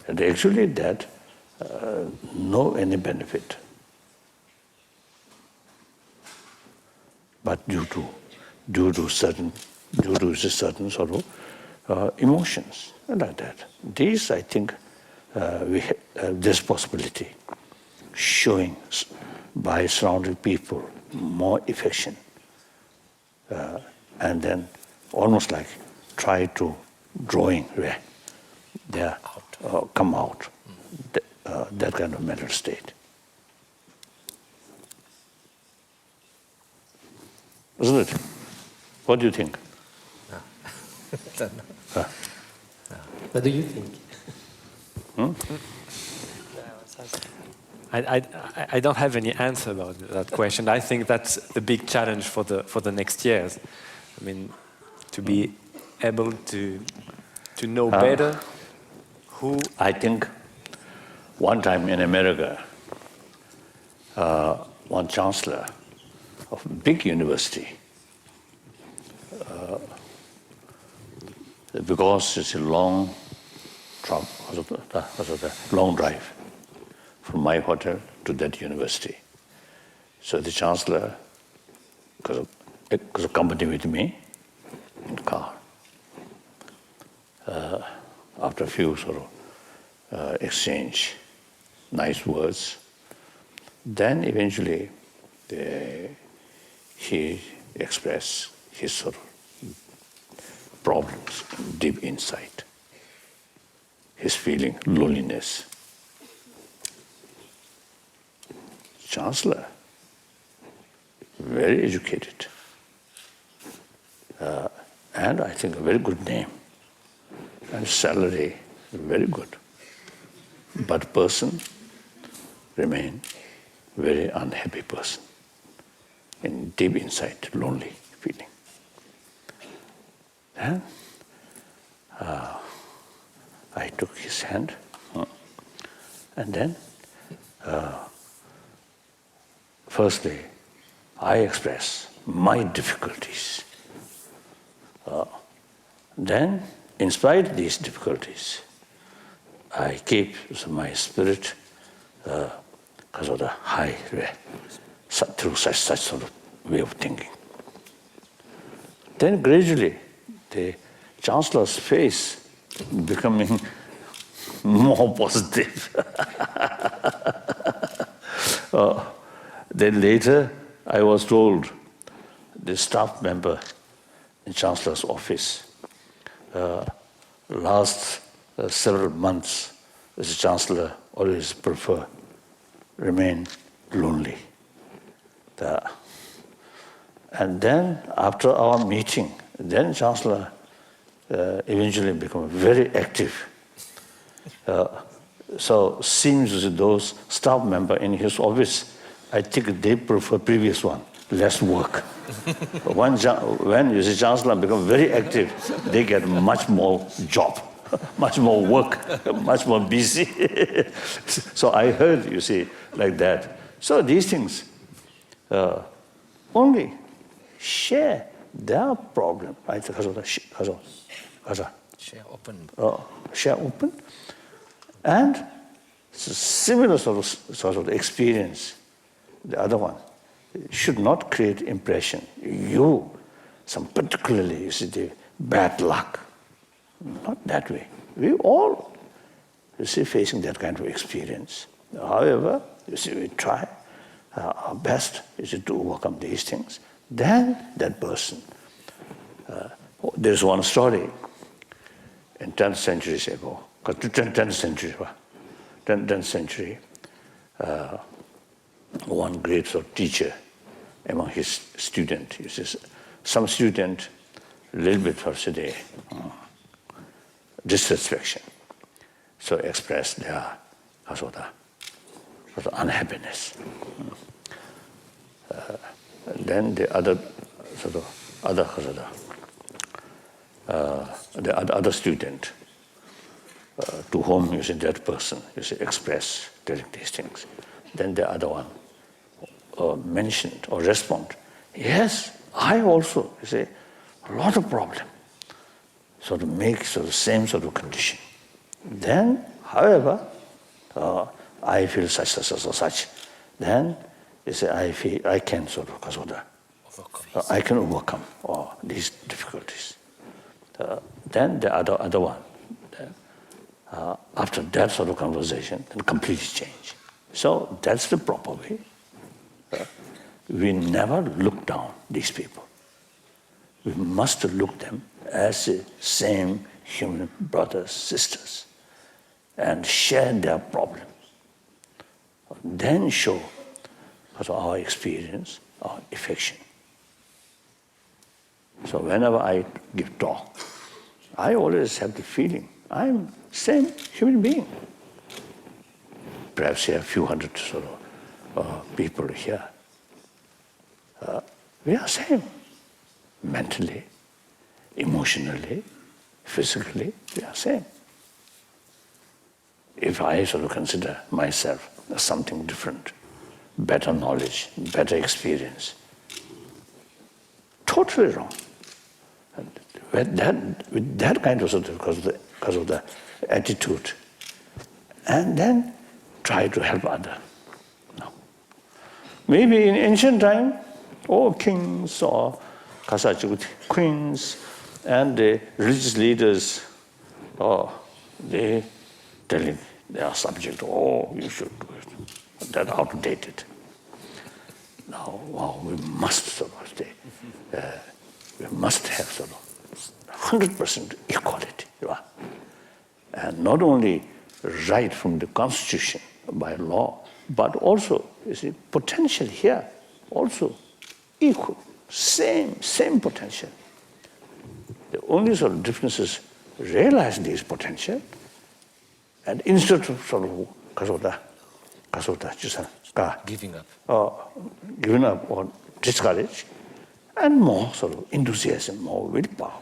And actually that no any benefit. But due to due to certain sort of emotions and like that. These, I think, we have this possibility, showing by surrounding people more affection, and then almost like try to drawing where they come out, that kind of mental state. Isn't it? What do you think? What do you think? I don't have any answer about that question. I think that's the big challenge for the next years. I mean, to be able to know better who. I think one time in America, one chancellor of a big university, because it's a long drive from my hotel to that university. So the chancellor, because accompanied with me in the car, after a few sort of exchange, nice words, then eventually he expressed his sort of problems deep inside, his feeling loneliness. Chancellor, very educated, and I think a very good name, and salary very good, but person remain very unhappy person, and deep inside lonely feeling. Then I took his hand, and then firstly, I express my difficulties. Then, in spite of these difficulties, I keep my spirit because of the high way, through such sort of way of thinking. Then gradually, the chancellor's face becoming more positive. Then later, I was told the staff member in chancellor's office, last several months, the chancellor always prefer remain lonely. And then after our meeting, then chancellor eventually become very active. So seems those staff member in his office, I think they prefer previous one, less work. When you see chancellor become very active, they get much more job, much more work, much more busy. So I heard, you see, like that. So these things only share their problem. Right? Share open. Share open. And similar sort of experience, the other one, should not create impression. Some particularly, you see, the bad luck. Not that way. We all, you see, facing that kind of experience. However, you see, we try our best, you see, to overcome these things. Then that person, there's one story in 10th centuries ago, 10th century, one great sort of teacher among his student, you see, some student, a little bit of today, dissatisfaction, so express their sort of unhappiness. Then the other student, to whom you see that person, you see, express telling these things. Then the other one mentioned or respond, yes, I also, you see, a lot of problem. So to make sort of same sort of condition. Then, however, I feel such. Then you say I can sort of I can overcome all these difficulties. Then the other one, after that sort of conversation, then completely change. So that's the proper way. We never look down these people. We must look them as the same human brothers, sisters, and share their problems. Then show our experience, our affection. So whenever I give talk, I always have the feeling I'm same human being. Perhaps here a few hundred sort of people here. We are same. Mentally, emotionally, physically, we are same. If I sort of consider myself as something different, better knowledge, better experience, totally wrong. And with that kind of sort of, because of the attitude, and then try to help others. No. Maybe in ancient time, all kings or queens and the religious leaders, they telling their subject, you should do it. That's outdated. Now, we must sort of stay. We must have sort of 100% equality. Right? And not only right from the constitution by law, but also, you see, potential here also equal, same potential. The only sort of difference is realize this potential, and instead of sort of giving up or discourage, and more sort of enthusiasm, more willpower,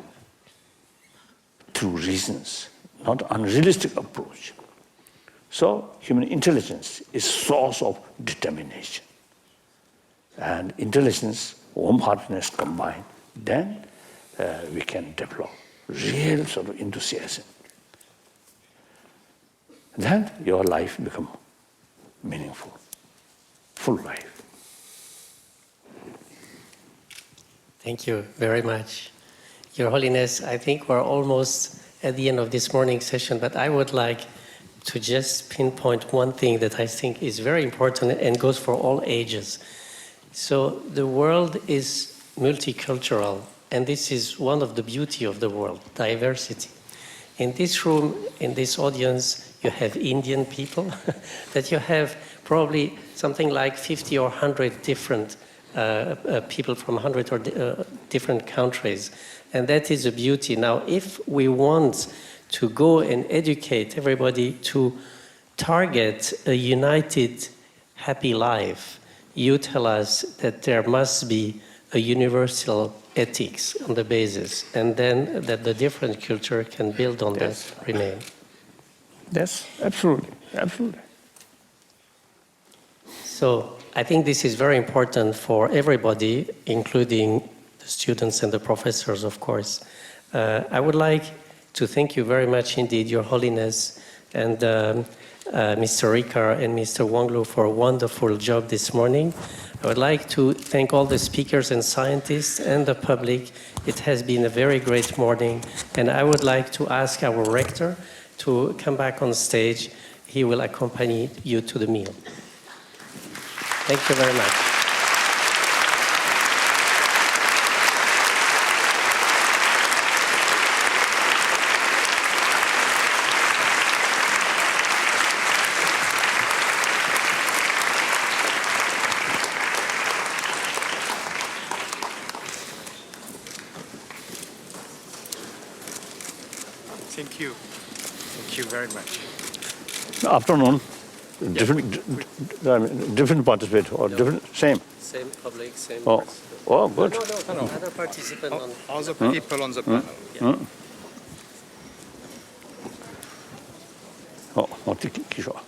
through reasons, not unrealistic approach. So human intelligence is source of determination. And intelligence, warm-heartedness combined, then we can develop real sort of enthusiasm. Then your life becomes meaningful, full life. Thank you very much. Your Holiness, I think we're almost at the end of this morning session, but I would like to just pinpoint one thing that I think is very important and goes for all ages. So the world is multicultural, and this is one of the beauty of the world, diversity. In this room, in this audience, you have Indian people, that you have probably something like 50 or 100 different people from 100 or different countries. And that is a beauty. Now, if we want to go and educate everybody to target a united, happy life, you tell us that there must be a universal ethics on the basis, and then that the different culture can build on that, remain. Yes, absolutely, absolutely. So I think this is very important for everybody, including the students and the professors, of course. I would like to thank you very much indeed, Your Holiness, and Mr. Ricard and Mr. Wanglu for a wonderful job this morning. I would like to thank all the speakers and scientists and the public. It has been a very great morning, and I would like to ask our rector to come back on stage. He will accompany you to the meal. Thank you very much. Thank you. Thank you very much. Afternoon, different participants or different, same? Same public, same Oh, good. No, other participants on... Other people on the panel. Oh, Kishore.